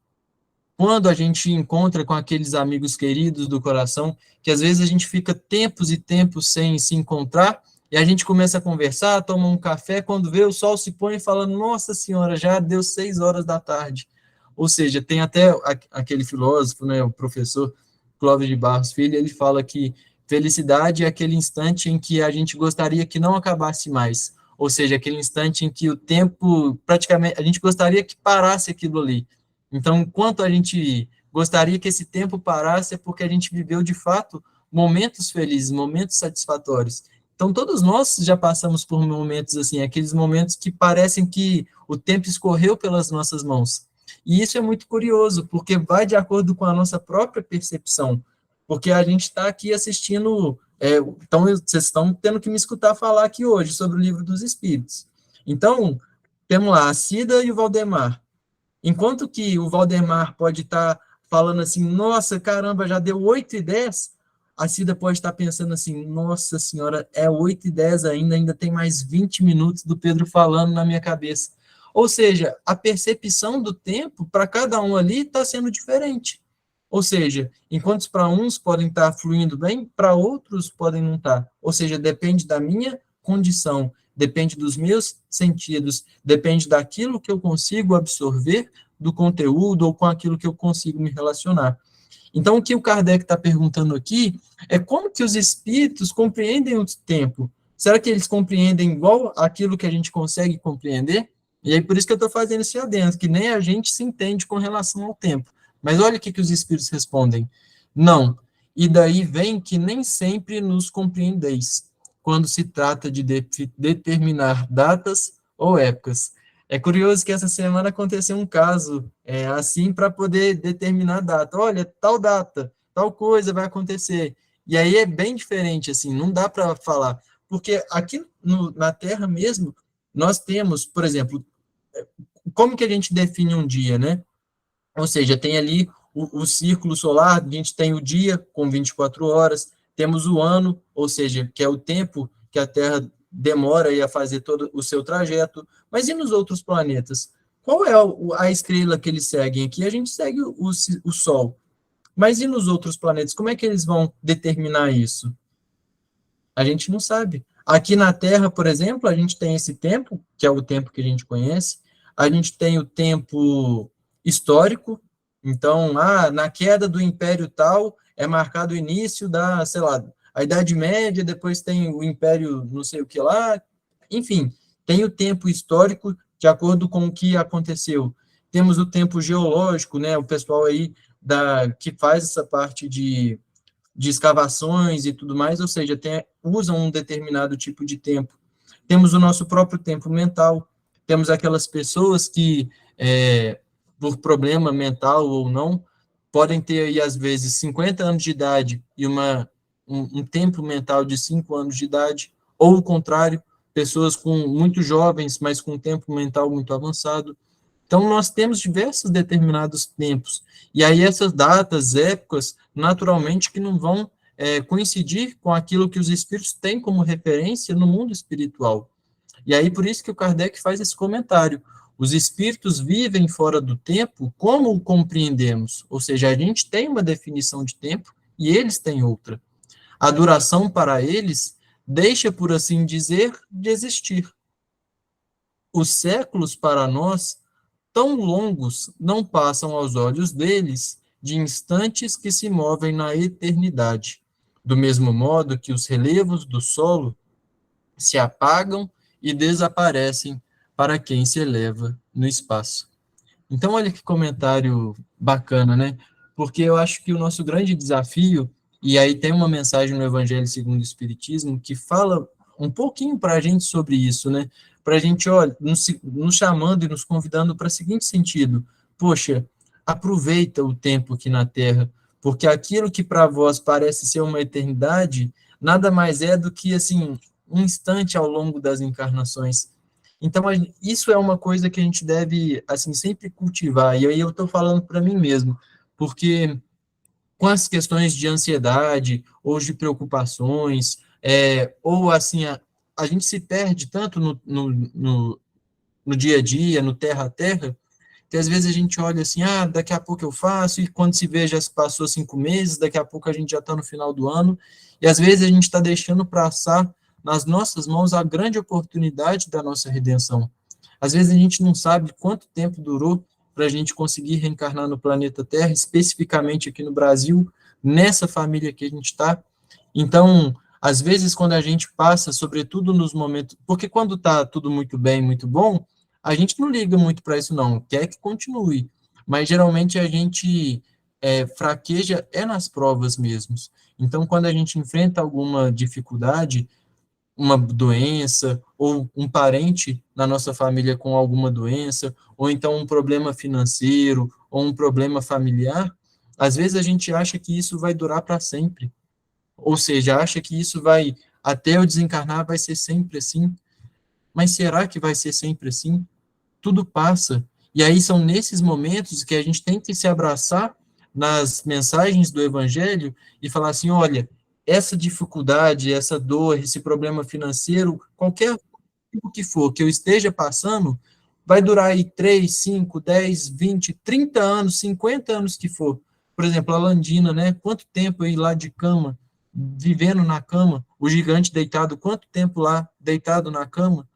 Quando a gente encontra com aqueles amigos queridos do coração, que às vezes a gente fica tempos e tempos sem se encontrar, e a gente começa a conversar, toma um café, quando vê o sol se põe falando, nossa senhora, já deu 6 horas da tarde. Ou seja, tem até aquele filósofo, né, o professor Clóvis de Barros Filho, ele fala que felicidade é aquele instante em que a gente gostaria que não acabasse mais, ou seja, aquele instante em que o tempo, praticamente, a gente gostaria que parasse aquilo ali. Então, enquanto a gente gostaria que esse tempo parasse, é porque a gente viveu, de fato, momentos felizes, momentos satisfatórios. Então, todos nós já passamos por momentos assim, aqueles momentos que parecem que o tempo escorreu pelas nossas mãos. E isso é muito curioso, porque vai de acordo com a nossa própria percepção. Porque a gente está aqui assistindo. Então, vocês estão tendo que me escutar falar aqui hoje sobre o Livro dos Espíritos. Então, temos lá a Cida e o Valdemar. Enquanto que o Valdemar pode estar falando assim, nossa, caramba, já deu 8h10, a Cida pode estar pensando assim, nossa senhora, é 8h10 ainda tem mais 20 minutos do Pedro falando na minha cabeça. Ou seja, a percepção do tempo para cada um ali está sendo diferente. Ou seja, enquanto para uns podem estar fluindo bem, para outros podem não estar. Ou seja, depende da minha condição, depende dos meus sentidos, depende daquilo que eu consigo absorver do conteúdo ou com aquilo que eu consigo me relacionar. Então, o que o Kardec está perguntando aqui é como que os espíritos compreendem o tempo. Será que eles compreendem igual aquilo que a gente consegue compreender? E aí, por isso que eu estou fazendo esse adendo, que nem a gente se entende com relação ao tempo. Mas olha o que os espíritos respondem. Não. E daí vem que nem sempre nos compreendeis, quando se trata de determinar datas ou épocas. É curioso que essa semana aconteceu um caso assim para poder determinar a data. Olha, tal data, tal coisa vai acontecer. E aí é bem diferente, assim, não dá para falar. Porque aqui na Terra mesmo, nós temos, por exemplo, como que a gente define um dia, né? Ou seja, tem ali o círculo solar, a gente tem o dia com 24 horas, temos o ano, ou seja, que é o tempo que a Terra demora aí a fazer todo o seu trajeto. Mas e nos outros planetas? Qual é a estrela que eles seguem aqui? A gente segue o Sol. Mas e nos outros planetas? Como é que eles vão determinar isso? A gente não sabe. Aqui na Terra, por exemplo, a gente tem esse tempo, que é o tempo que a gente conhece, a gente tem o tempo histórico, então, na queda do Império tal, é marcado o início da, sei lá, a Idade Média, depois tem o Império não sei o que lá, enfim, tem o tempo histórico de acordo com o que aconteceu. Temos o tempo geológico, né, o pessoal aí que faz essa parte de escavações e tudo mais, ou seja, usam um determinado tipo de tempo. Temos o nosso próprio tempo mental, temos aquelas pessoas que, por problema mental ou não, podem ter aí, às vezes, 50 anos de idade e um tempo mental de 5 anos de idade, ou o contrário, pessoas muito jovens, mas com um tempo mental muito avançado. Então, nós temos diversos determinados tempos. E aí, essas datas, épocas, naturalmente, que não vão coincidir com aquilo que os espíritos têm como referência no mundo espiritual. E aí, por isso que o Kardec faz esse comentário. Os espíritos vivem fora do tempo, como o compreendemos? Ou seja, a gente tem uma definição de tempo e eles têm outra. A duração para eles deixa, por assim dizer, de existir. Os séculos para nós tão longos não passam aos olhos deles de instantes que se movem na eternidade, do mesmo modo que os relevos do solo se apagam e desaparecem para quem se eleva no espaço. Então, olha que comentário bacana, né? Porque eu acho que o nosso grande desafio, e aí tem uma mensagem no Evangelho segundo o Espiritismo que fala um pouquinho para a gente sobre isso, né? Para a gente, olha, nos chamando e nos convidando para o seguinte sentido: poxa, aproveita o tempo aqui na Terra, porque aquilo que para vós parece ser uma eternidade, nada mais é do que, assim, um instante ao longo das encarnações. Então, isso é uma coisa que a gente deve, assim, sempre cultivar. E aí eu estou falando para mim mesmo, porque com as questões de ansiedade ou de preocupações, ou assim, a gente se perde tanto no dia a dia, no terra a terra, que às vezes a gente olha assim, daqui a pouco eu faço, e quando se vê já se passou 5 meses, daqui a pouco a gente já está no final do ano, e às vezes a gente está deixando passar nas nossas mãos a grande oportunidade da nossa redenção. Às vezes a gente não sabe quanto tempo durou para a gente conseguir reencarnar no planeta Terra, especificamente aqui no Brasil, nessa família que a gente está. Então, Às vezes, quando a gente passa, sobretudo nos momentos... Porque quando está tudo muito bem, muito bom, a gente não liga muito para isso, não. Quer que continue. Mas, geralmente, a gente fraqueja nas provas mesmo. Então, quando a gente enfrenta alguma dificuldade, uma doença, ou um parente na nossa família com alguma doença, ou então um problema financeiro, ou um problema familiar, às vezes a gente acha que isso vai durar para sempre. Ou seja, acha que isso vai, até eu desencarnar, vai ser sempre assim. Mas será que vai ser sempre assim? Tudo passa. E aí são nesses momentos que a gente tem que se abraçar nas mensagens do Evangelho e falar assim, olha, essa dificuldade, essa dor, esse problema financeiro, qualquer que for que eu esteja passando, vai durar aí 3, 5, 10, 20, 30 anos, 50 anos que for. Por exemplo, a Landina, né? Quanto tempo aí lá de cama, vivendo na cama, o gigante deitado, quanto tempo lá deitado na cama?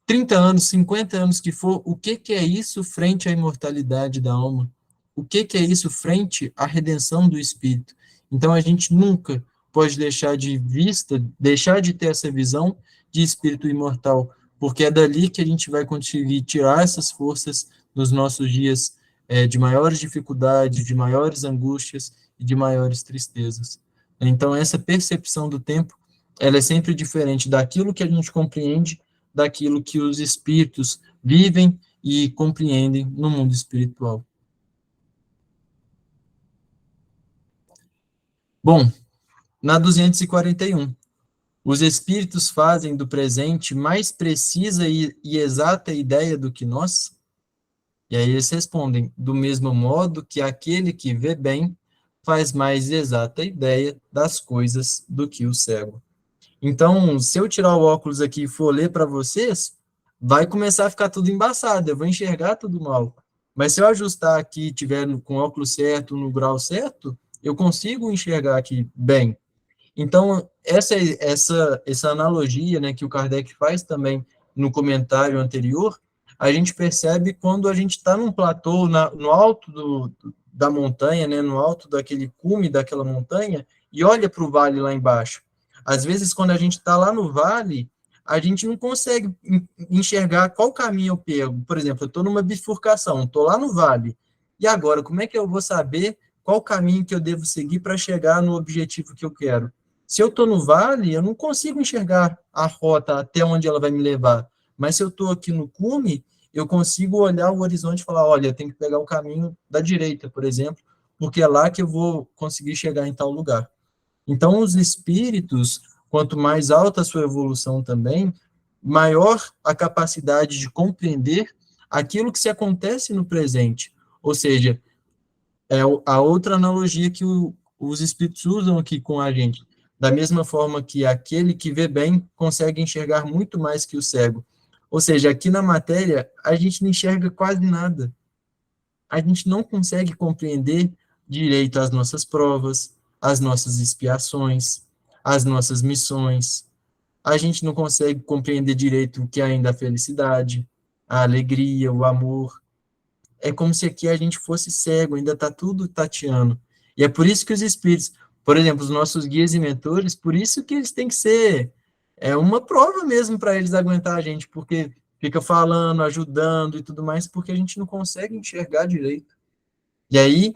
30 anos, 50 anos que for, o que que é isso frente à imortalidade da alma? O que que é isso frente à redenção do espírito? Então a gente nunca pode deixar de vista, deixar de ter essa visão de espírito imortal, porque é dali que a gente vai conseguir tirar essas forças nos nossos dias de maiores dificuldades, de maiores angústias e de maiores tristezas. Então essa percepção do tempo, ela é sempre diferente daquilo que a gente compreende, daquilo que os espíritos vivem e compreendem no mundo espiritual. Bom, na 241, os espíritos fazem do presente mais precisa e exata ideia do que nós? E aí eles respondem, do mesmo modo que aquele que vê bem faz mais exata ideia das coisas do que o cego. Então, se eu tirar o óculos aqui e for ler para vocês, vai começar a ficar tudo embaçado, eu vou enxergar tudo mal. Mas se eu ajustar aqui, tiver com o óculos certo, no grau certo, eu consigo enxergar aqui bem. Então, essa analogia, né, que o Kardec faz também no comentário anterior, a gente percebe quando a gente está num platô, no alto da montanha, né, no alto daquele cume daquela montanha, e olha para o vale lá embaixo. Às vezes, quando a gente está lá no vale, a gente não consegue enxergar qual caminho eu pego. Por exemplo, eu estou numa bifurcação, estou lá no vale, e agora, como é que eu vou saber qual caminho que eu devo seguir para chegar no objetivo que eu quero? Se eu estou no vale, eu não consigo enxergar a rota até onde ela vai me levar. Mas se eu estou aqui no cume, eu consigo olhar o horizonte e falar, olha, eu tenho que pegar o caminho da direita, por exemplo, porque é lá que eu vou conseguir chegar em tal lugar. Então, os espíritos, quanto mais alta a sua evolução também, maior a capacidade de compreender aquilo que se acontece no presente. Ou seja, é a outra analogia que os espíritos usam aqui com a gente. Da mesma forma que aquele que vê bem consegue enxergar muito mais que o cego. Ou seja, aqui na matéria, a gente não enxerga quase nada. A gente não consegue compreender direito as nossas provas, as nossas expiações, as nossas missões. A gente não consegue compreender direito o que é ainda a felicidade, a alegria, o amor. É como se aqui a gente fosse cego, ainda está tudo tateando. E é por isso que os espíritos, por exemplo, os nossos guias e mentores, por isso que eles têm que ser uma prova mesmo para eles aguentar a gente, porque fica falando, ajudando e tudo mais, porque a gente não consegue enxergar direito. E aí,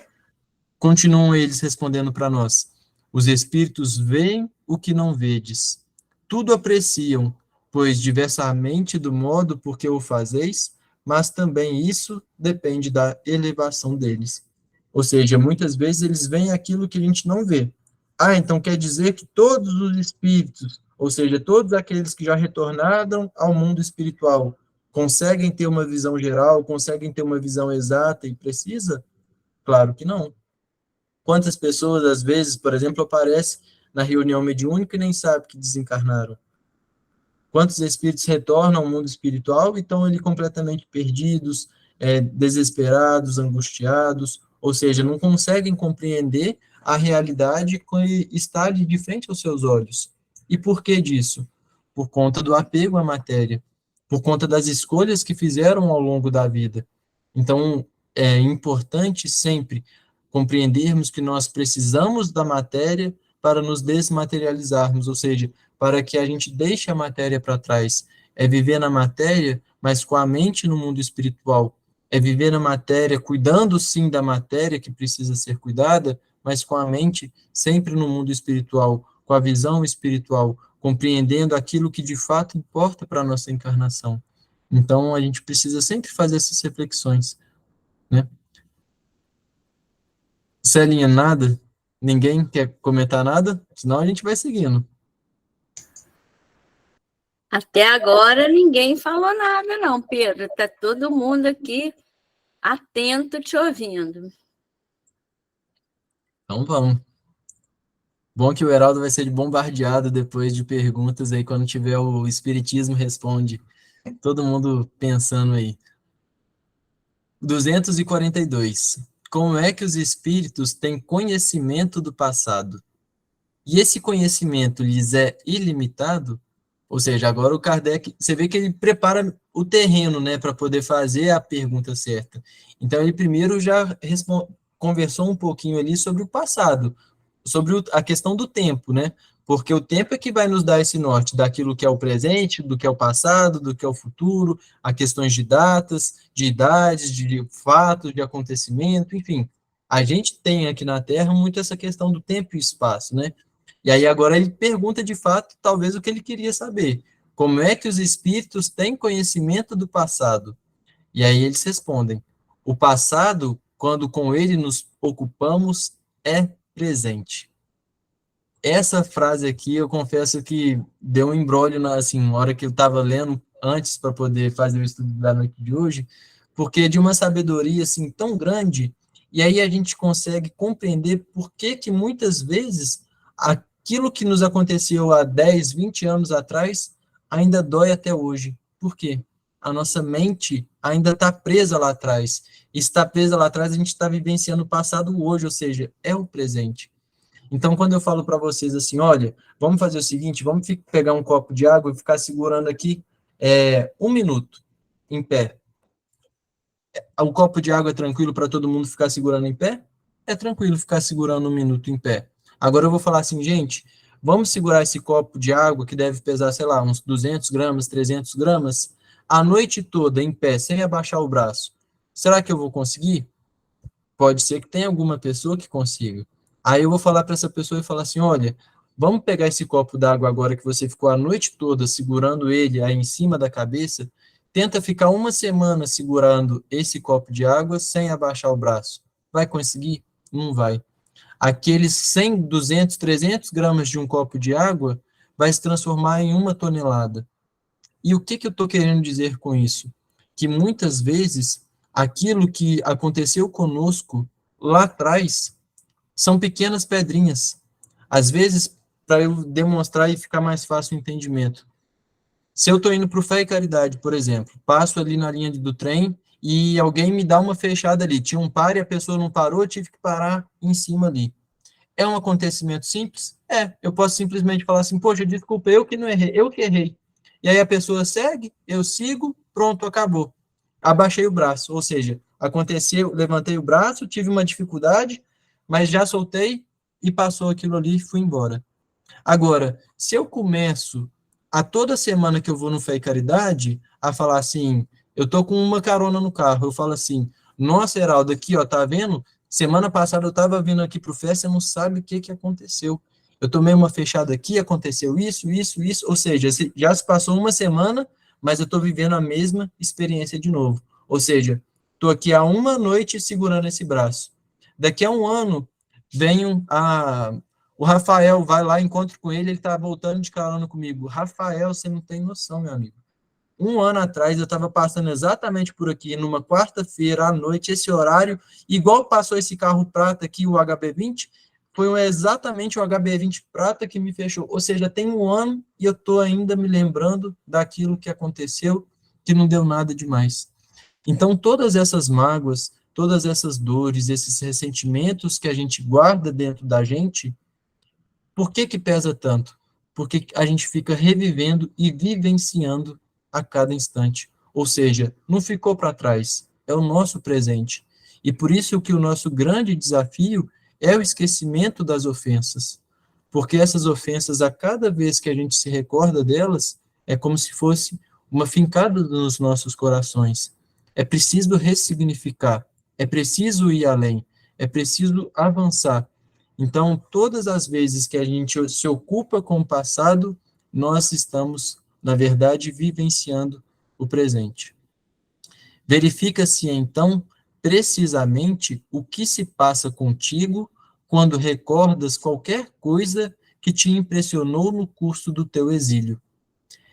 continuam eles respondendo para nós: os espíritos veem o que não vedes, tudo apreciam, pois diversamente do modo por que o fazeis, mas também isso depende da elevação deles. Ou seja, muitas vezes eles veem aquilo que a gente não vê. Ah, então quer dizer que todos os espíritos, ou seja, todos aqueles que já retornaram ao mundo espiritual, conseguem ter uma visão geral, conseguem ter uma visão exata e precisa? Claro que não. Quantas pessoas, às vezes, por exemplo, aparecem na reunião mediúnica e nem sabem que desencarnaram? Quantos espíritos retornam ao mundo espiritual e estão ali completamente perdidos, desesperados, angustiados, ou seja, não conseguem compreender a realidade que está ali de frente aos seus olhos. E por que disso? Por conta do apego à matéria, por conta das escolhas que fizeram ao longo da vida. Então, é importante sempre compreendermos que nós precisamos da matéria para nos desmaterializarmos, ou seja, para que a gente deixe a matéria para trás. É viver na matéria, mas com a mente no mundo espiritual. É viver na matéria, cuidando sim da matéria que precisa ser cuidada, mas com a mente sempre no mundo espiritual, com a visão espiritual, compreendendo aquilo que de fato importa para a nossa encarnação. Então, a gente precisa sempre fazer essas reflexões, né? Celinha, nada? Ninguém quer comentar nada? Senão a gente vai seguindo. Até agora ninguém falou nada, não, Pedro. Está todo mundo aqui atento, te ouvindo. Então vamos. Bom que o Heraldo vai ser bombardeado depois de perguntas aí, quando tiver o Espiritismo Responde. Todo mundo pensando aí. 242. Como é que os espíritos têm conhecimento do passado? E esse conhecimento lhes é ilimitado? Ou seja, agora o Kardec, você vê que ele prepara o terreno, né, para poder fazer a pergunta certa. Então, ele primeiro já conversou um pouquinho ali sobre o passado, sobre a questão do tempo, né? Porque o tempo é que vai nos dar esse norte daquilo que é o presente, do que é o passado, do que é o futuro, a questões de datas, de idades, de fatos, de acontecimento, enfim. A gente tem aqui na Terra muito essa questão do tempo e espaço, né? E aí agora ele pergunta de fato, talvez o que ele queria saber. Como é que os espíritos têm conhecimento do passado? E aí eles respondem: o passado, quando com ele nos ocupamos, é presente. Essa frase aqui, eu confesso que deu um embrólio na hora que eu estava lendo antes para poder fazer o estudo da noite de hoje, porque de uma sabedoria assim tão grande, e aí a gente consegue compreender por que que muitas vezes aquilo que nos aconteceu há 10, 20 anos atrás ainda dói até hoje. Por quê? A nossa mente ainda está presa lá atrás. E está presa lá atrás, a gente está vivenciando o passado hoje, ou seja, é o presente. Então, quando eu falo para vocês assim, olha, vamos fazer o seguinte, vamos pegar um copo de água e ficar segurando aqui 1 minuto em pé. O copo de água é tranquilo para todo mundo ficar segurando em pé? É tranquilo ficar segurando 1 minuto em pé. Agora eu vou falar assim, gente, vamos segurar esse copo de água que deve pesar, sei lá, uns 200 gramas, 300 gramas, a noite toda em pé, sem abaixar o braço. Será que eu vou conseguir? Pode ser que tenha alguma pessoa que consiga. Aí eu vou falar para essa pessoa e falar assim, olha, vamos pegar esse copo d'água agora que você ficou a noite toda segurando ele aí em cima da cabeça, tenta ficar 1 semana segurando esse copo de água sem abaixar o braço. Vai conseguir? Não vai. Aqueles 100, 200, 300 gramas de um copo de água vai se transformar em 1 tonelada. E o que eu estou querendo dizer com isso? Que muitas vezes aquilo que aconteceu conosco lá atrás são pequenas pedrinhas. Às vezes, para eu demonstrar e ficar mais fácil o entendimento. Se eu estou indo para o Fé e Caridade, por exemplo, passo ali na linha do trem e alguém me dá uma fechada ali. Tinha um par e a pessoa não parou, eu tive que parar em cima ali. É um acontecimento simples? É. Eu posso simplesmente falar assim, poxa, desculpa, eu que não errei, eu que errei. E aí a pessoa segue, eu sigo, pronto, acabou. Abaixei o braço, ou seja, aconteceu, levantei o braço, tive uma dificuldade, mas já soltei e passou aquilo ali e fui embora. Agora, se eu começo a toda semana que eu vou no Fé e Caridade a falar assim, eu tô com uma carona no carro, eu falo assim, nossa, Heraldo, aqui, ó, tá vendo? Semana passada eu tava vindo aqui pro Fé, você não sabe o que que aconteceu. Eu tomei uma fechada aqui, aconteceu isso, isso, isso, ou seja, já se passou 1 semana, mas eu tô vivendo a mesma experiência de novo. Ou seja, tô aqui há uma noite segurando esse braço. Daqui a um ano, venho a o Rafael vai lá, encontro com ele, ele tá voltando de carona comigo. Rafael, você não tem noção, meu amigo. 1 ano atrás, eu estava passando exatamente por aqui, numa quarta-feira à noite, esse horário, igual passou esse carro prata aqui, o HB20, foi exatamente o HB20 prata que me fechou. Ou seja, tem 1 ano e eu estou ainda me lembrando daquilo que aconteceu, que não deu nada demais. Então, todas essas mágoas, todas essas dores, esses ressentimentos que a gente guarda dentro da gente, por que que pesa tanto? Porque a gente fica revivendo e vivenciando a cada instante. Ou seja, não ficou para trás, é o nosso presente. E por isso que o nosso grande desafio é o esquecimento das ofensas. porque essas ofensas, a cada vez que a gente se recorda delas, é como se fosse uma fincada nos nossos corações. É preciso ressignificar, é preciso ir além, é preciso avançar. Então, todas as vezes que a gente se ocupa com o passado, nós estamos, na verdade, vivenciando o presente. Verifica-se, então, precisamente o que se passa contigo quando recordas qualquer coisa que te impressionou no curso do teu exílio.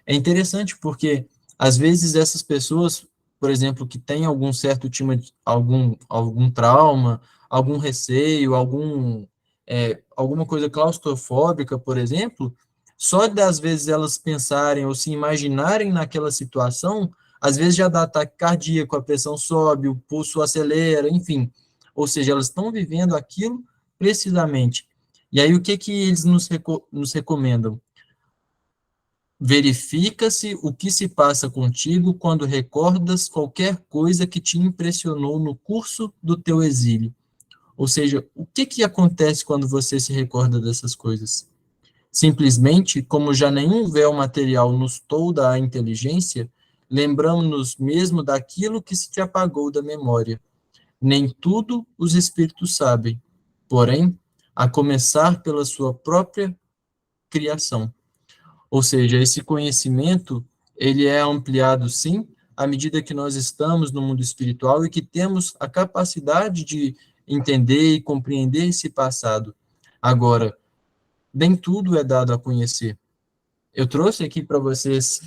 É interessante porque, às vezes, essas pessoas, por exemplo, que têm algum certo tipo de, algum trauma, algum receio, alguma coisa claustrofóbica, por exemplo, só das vezes elas pensarem ou se imaginarem naquela situação, às vezes já dá ataque cardíaco, a pressão sobe, o pulso acelera, enfim. Ou seja, elas estão vivendo aquilo precisamente. E aí, o que que eles nos recomendam? Verifica-se o que se passa contigo quando recordas qualquer coisa que te impressionou no curso do teu exílio. Ou seja, o que que acontece quando você se recorda dessas coisas? Simplesmente, como já nenhum véu material nos tolda a inteligência, lembramos-nos mesmo daquilo que se te apagou da memória. Nem tudo os espíritos sabem, porém, a começar pela sua própria criação. Ou seja, esse conhecimento, ele é ampliado, sim, à medida que nós estamos no mundo espiritual e que temos a capacidade de entender e compreender esse passado. Agora, nem tudo é dado a conhecer. Eu trouxe aqui para vocês,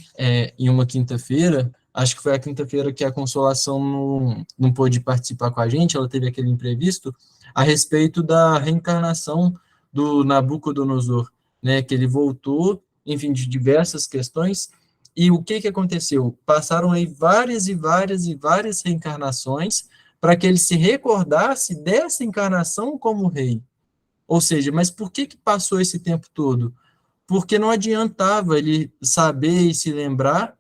em uma quinta-feira, acho que foi a quinta-feira que a Consolação não pôde participar com a gente, ela teve aquele imprevisto, a respeito da reencarnação do Nabucodonosor, né, que ele voltou, enfim, de diversas questões, e o que que aconteceu? Passaram aí várias e várias e várias reencarnações para que ele se recordasse dessa encarnação como rei. Ou seja, mas por que que passou esse tempo todo? Porque não adiantava ele saber e se lembrar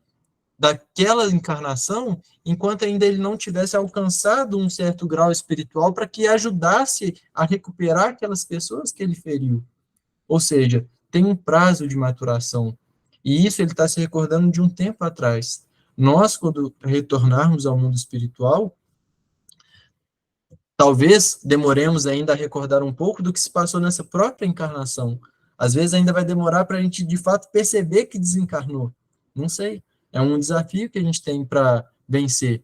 daquela encarnação enquanto ainda ele não tivesse alcançado um certo grau espiritual para que ajudasse a recuperar aquelas pessoas que ele feriu. Ou seja, tem um prazo de maturação. E isso ele está se recordando de um tempo atrás. Nós, quando retornarmos ao mundo espiritual, talvez demoremos ainda a recordar um pouco do que se passou nessa própria encarnação. Às vezes ainda vai demorar para a gente, de fato, perceber que desencarnou. Não sei. É um desafio que a gente tem para vencer.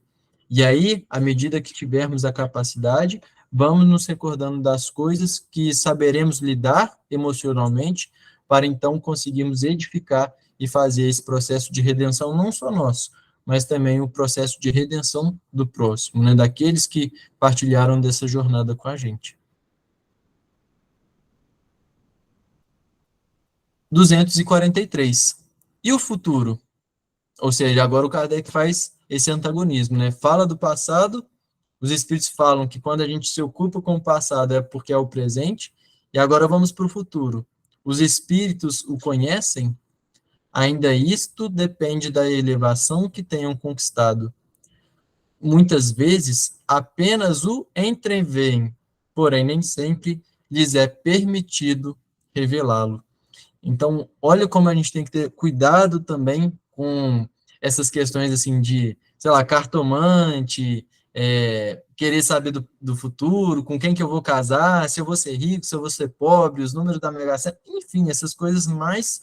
E aí, à medida que tivermos a capacidade, vamos nos recordando das coisas que saberemos lidar emocionalmente, para então conseguirmos edificar e fazer esse processo de redenção não só nosso, mas também o processo de redenção do próximo, né, daqueles que partilharam dessa jornada com a gente. 243. E o futuro? Ou seja, agora o Kardec faz esse antagonismo, né? Fala do passado, os espíritos falam que quando a gente se ocupa com o passado é porque é o presente, e agora vamos para o futuro. Os espíritos o conhecem? Ainda isto depende da elevação que tenham conquistado. Muitas vezes apenas o entreveem, porém nem sempre lhes é permitido revelá-lo. Então, olha como a gente tem que ter cuidado também com essas questões assim de, sei lá, cartomante, querer saber do futuro, com quem que eu vou casar, se eu vou ser rico, se eu vou ser pobre, os números da Mega Sena, enfim, essas coisas mais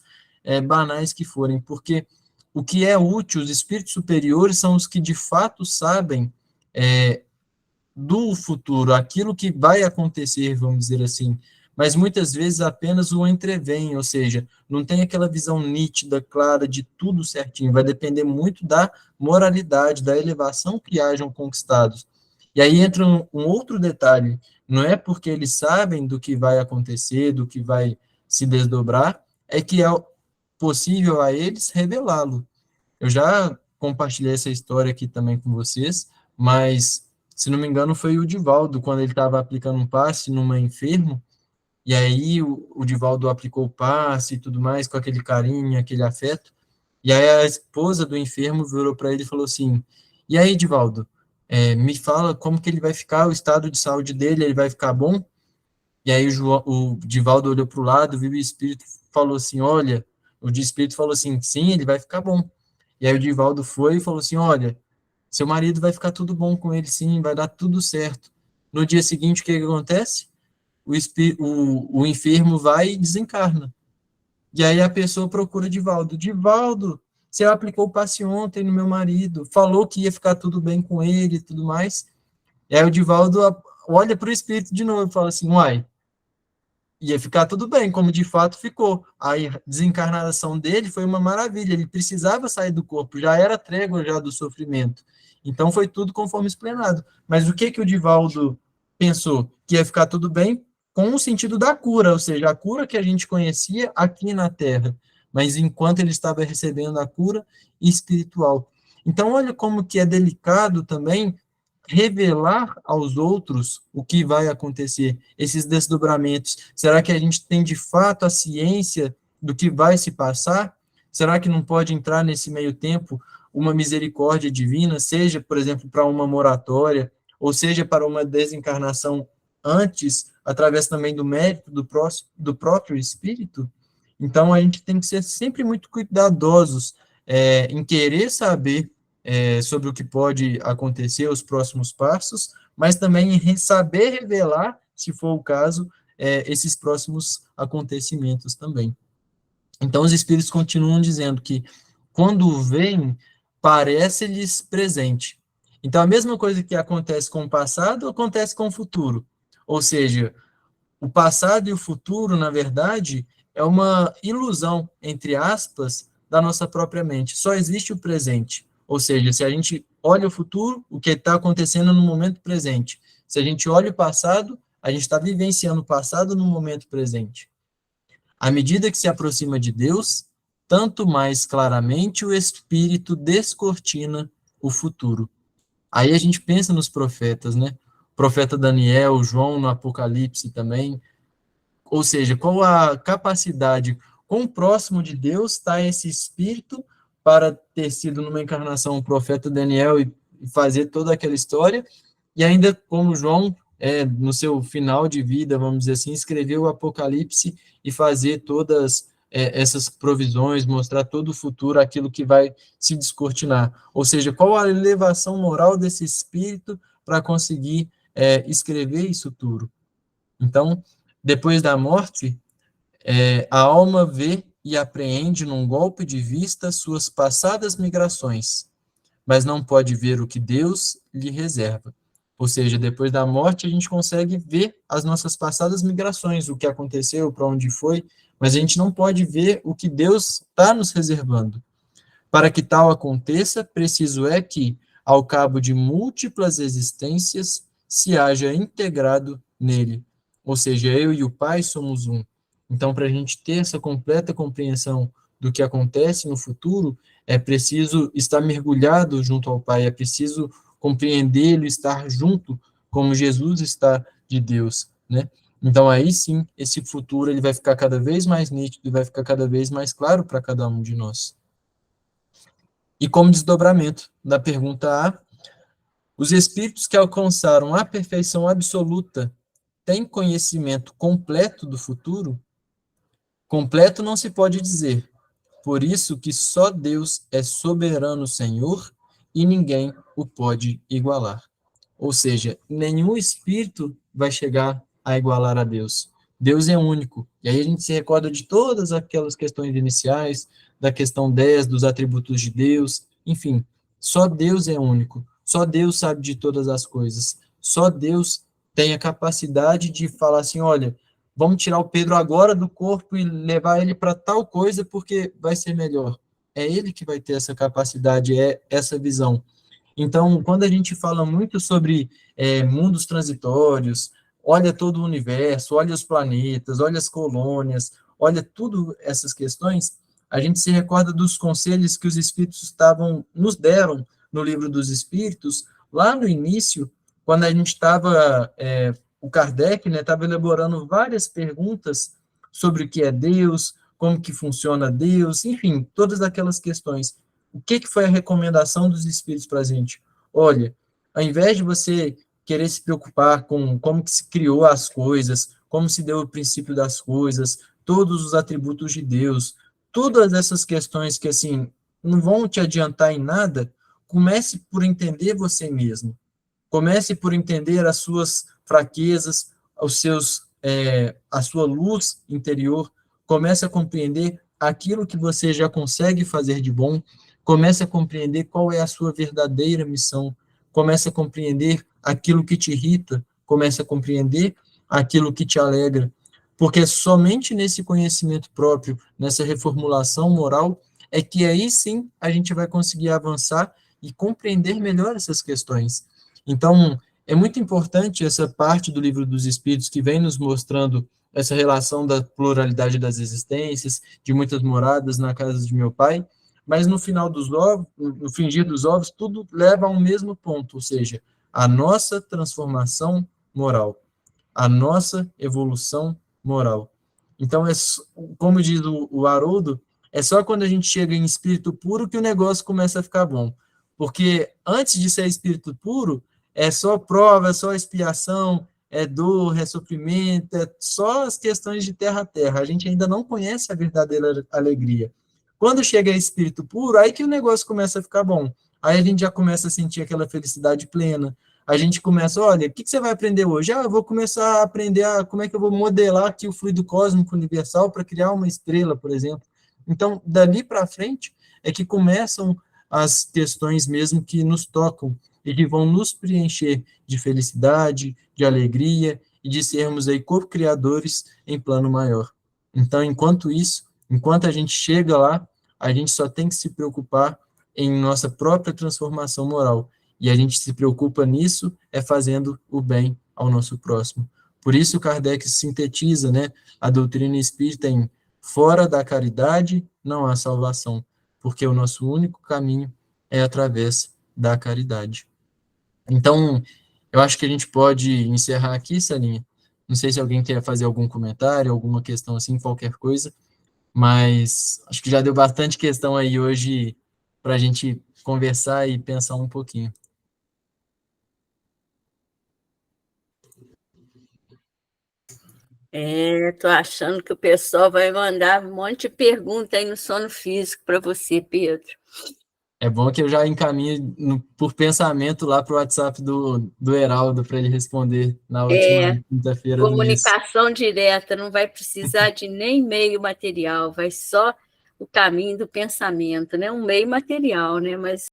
banais que forem, porque o que é útil, os espíritos superiores são os que de fato sabem do futuro, aquilo que vai acontecer, vamos dizer assim, mas muitas vezes apenas o entrevém, ou seja, não tem aquela visão nítida, clara de tudo certinho, vai depender muito da moralidade, da elevação que hajam conquistados. E aí entra um outro detalhe, não é porque eles sabem do que vai acontecer, do que vai se desdobrar, é que é possível a eles revelá-lo. Eu já compartilhei essa história aqui também com vocês, mas, se não me engano, foi o Divaldo, quando ele estava aplicando um passe numa enfermo, e aí o Divaldo aplicou o passe e tudo mais, com aquele carinho, aquele afeto, e aí a esposa do enfermo virou para ele e falou assim, e aí, Divaldo, me fala como que ele vai ficar, o estado de saúde dele, ele vai ficar bom? E aí o Divaldo olhou para o lado, viu o espírito, falou assim, olha, o de espírito falou assim, sim, ele vai ficar bom. E aí o Divaldo foi e falou assim, olha, seu marido vai ficar tudo bom com ele, sim, vai dar tudo certo. No dia seguinte, o que acontece? O enfermo vai e desencarna. E aí a pessoa procura Divaldo. Divaldo, você aplicou o passe ontem no meu marido, falou que ia ficar tudo bem com ele e tudo mais. E aí o Divaldo olha para o espírito de novo e fala assim, uai, ia ficar tudo bem, como de fato ficou. A desencarnação dele foi uma maravilha, ele precisava sair do corpo, já era trégua já do sofrimento. Então foi tudo conforme explanado. Mas o que que o Divaldo pensou? Que ia ficar tudo bem com o sentido da cura, ou seja, a cura que a gente conhecia aqui na Terra, mas enquanto ele estava recebendo a cura espiritual. Então olha como que é delicado também revelar aos outros o que vai acontecer, esses desdobramentos. Será que a gente tem de fato a ciência do que vai se passar? Será que não pode entrar nesse meio tempo uma misericórdia divina, seja, por exemplo, para uma moratória, ou seja, para uma desencarnação antes, através também do mérito do próprio espírito? Então, a gente tem que ser sempre muito cuidadosos em querer saber sobre o que pode acontecer, os próximos passos, mas também em saber revelar, se for o caso, esses próximos acontecimentos também. Então, os espíritos continuam dizendo que, quando vêm, parece-lhes presente. Então, a mesma coisa que acontece com o passado, acontece com o futuro. Ou seja, o passado e o futuro, na verdade, é uma ilusão, entre aspas, da nossa própria mente. Só existe o presente. Ou seja, se a gente olha o futuro, o que está acontecendo no momento presente. Se a gente olha o passado, a gente está vivenciando o passado no momento presente. À medida que se aproxima de Deus, tanto mais claramente o Espírito descortina o futuro. Aí a gente pensa nos profetas, né? O profeta Daniel, João no Apocalipse também. Ou seja, qual a capacidade, quão próximo de Deus está esse Espírito para ter sido numa encarnação o profeta Daniel e fazer toda aquela história, e ainda como João, no seu final de vida, vamos dizer assim, escreveu o Apocalipse e fazer todas essas provisões, mostrar todo o futuro, aquilo que vai se descortinar. Ou seja, qual a elevação moral desse Espírito para conseguir escrever isso tudo. Então, depois da morte, a alma vê e apreende num golpe de vista suas passadas migrações, mas não pode ver o que Deus lhe reserva. Ou seja, depois da morte a gente consegue ver as nossas passadas migrações, o que aconteceu, para onde foi, mas a gente não pode ver o que Deus está nos reservando. Para que tal aconteça, preciso é que, ao cabo de múltiplas existências, se haja integrado nele. Ou seja, eu e o Pai somos um. Então, para a gente ter essa completa compreensão do que acontece no futuro, é preciso estar mergulhado junto ao Pai, é preciso compreendê-lo, estar junto, como Jesus está de Deus, né? Então, aí sim, esse futuro ele vai ficar cada vez mais nítido, vai ficar cada vez mais claro para cada um de nós. E como desdobramento da pergunta A, os espíritos que alcançaram a perfeição absoluta têm conhecimento completo do futuro? Completo não se pode dizer, por isso que só Deus é soberano Senhor e ninguém o pode igualar. Ou seja, nenhum espírito vai chegar a igualar a Deus. Deus é único. E aí a gente se recorda de todas aquelas questões iniciais, da questão 10, dos atributos de Deus, enfim, só Deus é único. Só Deus sabe de todas as coisas. Só Deus tem a capacidade de falar assim, olha, vamos tirar o Pedro agora do corpo e levar ele para tal coisa porque vai ser melhor. É ele que vai ter essa capacidade, essa visão. Então, quando a gente fala muito sobre mundos transitórios, olha todo o universo, olha os planetas, olha as colônias, olha tudo essas questões, a gente se recorda dos conselhos que os espíritos nos deram no livro dos espíritos, lá no início, quando a gente estava, o Kardec, né, estava elaborando várias perguntas sobre o que é Deus, como que funciona Deus, enfim, todas aquelas questões. O que foi a recomendação dos espíritos para a gente? Olha, ao invés de você querer se preocupar com como que se criou as coisas, como se deu o princípio das coisas, todos os atributos de Deus, todas essas questões que, assim, não vão te adiantar em nada, comece por entender você mesmo. Comece por entender as suas fraquezas, a sua luz interior. Comece a compreender aquilo que você já consegue fazer de bom. Comece a compreender qual é a sua verdadeira missão. Comece a compreender aquilo que te irrita. Comece a compreender aquilo que te alegra. Porque somente nesse conhecimento próprio, nessa reformulação moral, é que aí sim a gente vai conseguir avançar e compreender melhor essas questões. Então, é muito importante essa parte do Livro dos Espíritos que vem nos mostrando essa relação da pluralidade das existências, de muitas moradas na casa de meu pai, mas no final dos ovos, no fingir dos ovos, tudo leva a um mesmo ponto, ou seja, a nossa transformação moral, a nossa evolução moral. Então, como diz o Haroldo, é só quando a gente chega em espírito puro que o negócio começa a ficar bom. Porque antes de ser espírito puro, é só prova, é só expiação, é dor, é sofrimento, é só as questões de terra a terra. A gente ainda não conhece a verdadeira alegria. Quando chega espírito puro, aí que o negócio começa a ficar bom. Aí a gente já começa a sentir aquela felicidade plena. A gente começa, olha, o que você vai aprender hoje? Ah, eu vou começar a aprender como é que eu vou modelar aqui o fluido cósmico universal para criar uma estrela, por exemplo. Então, dali para frente, é que começam as questões mesmo que nos tocam e que vão nos preencher de felicidade, de alegria e de sermos aí co-criadores em plano maior. Então, enquanto isso, enquanto a gente chega lá, a gente só tem que se preocupar em nossa própria transformação moral. E a gente se preocupa nisso é fazendo o bem ao nosso próximo. Por isso Kardec sintetiza, né, a doutrina espírita em fora da caridade não há salvação, porque o nosso único caminho é através da caridade. Então, eu acho que a gente pode encerrar aqui, Salinha. Não sei se alguém quer fazer algum comentário, alguma questão assim, qualquer coisa, mas acho que já deu bastante questão aí hoje para a gente conversar e pensar um pouquinho. Tô achando que o pessoal vai mandar um monte de pergunta aí no sono físico para você, Pedro. É bom que eu já encaminhe por pensamento lá para o WhatsApp do Heraldo para ele responder na última quinta-feira do mês. Comunicação direta, não vai precisar de nem meio material, vai só o caminho do pensamento, né? Um meio material, né? Mas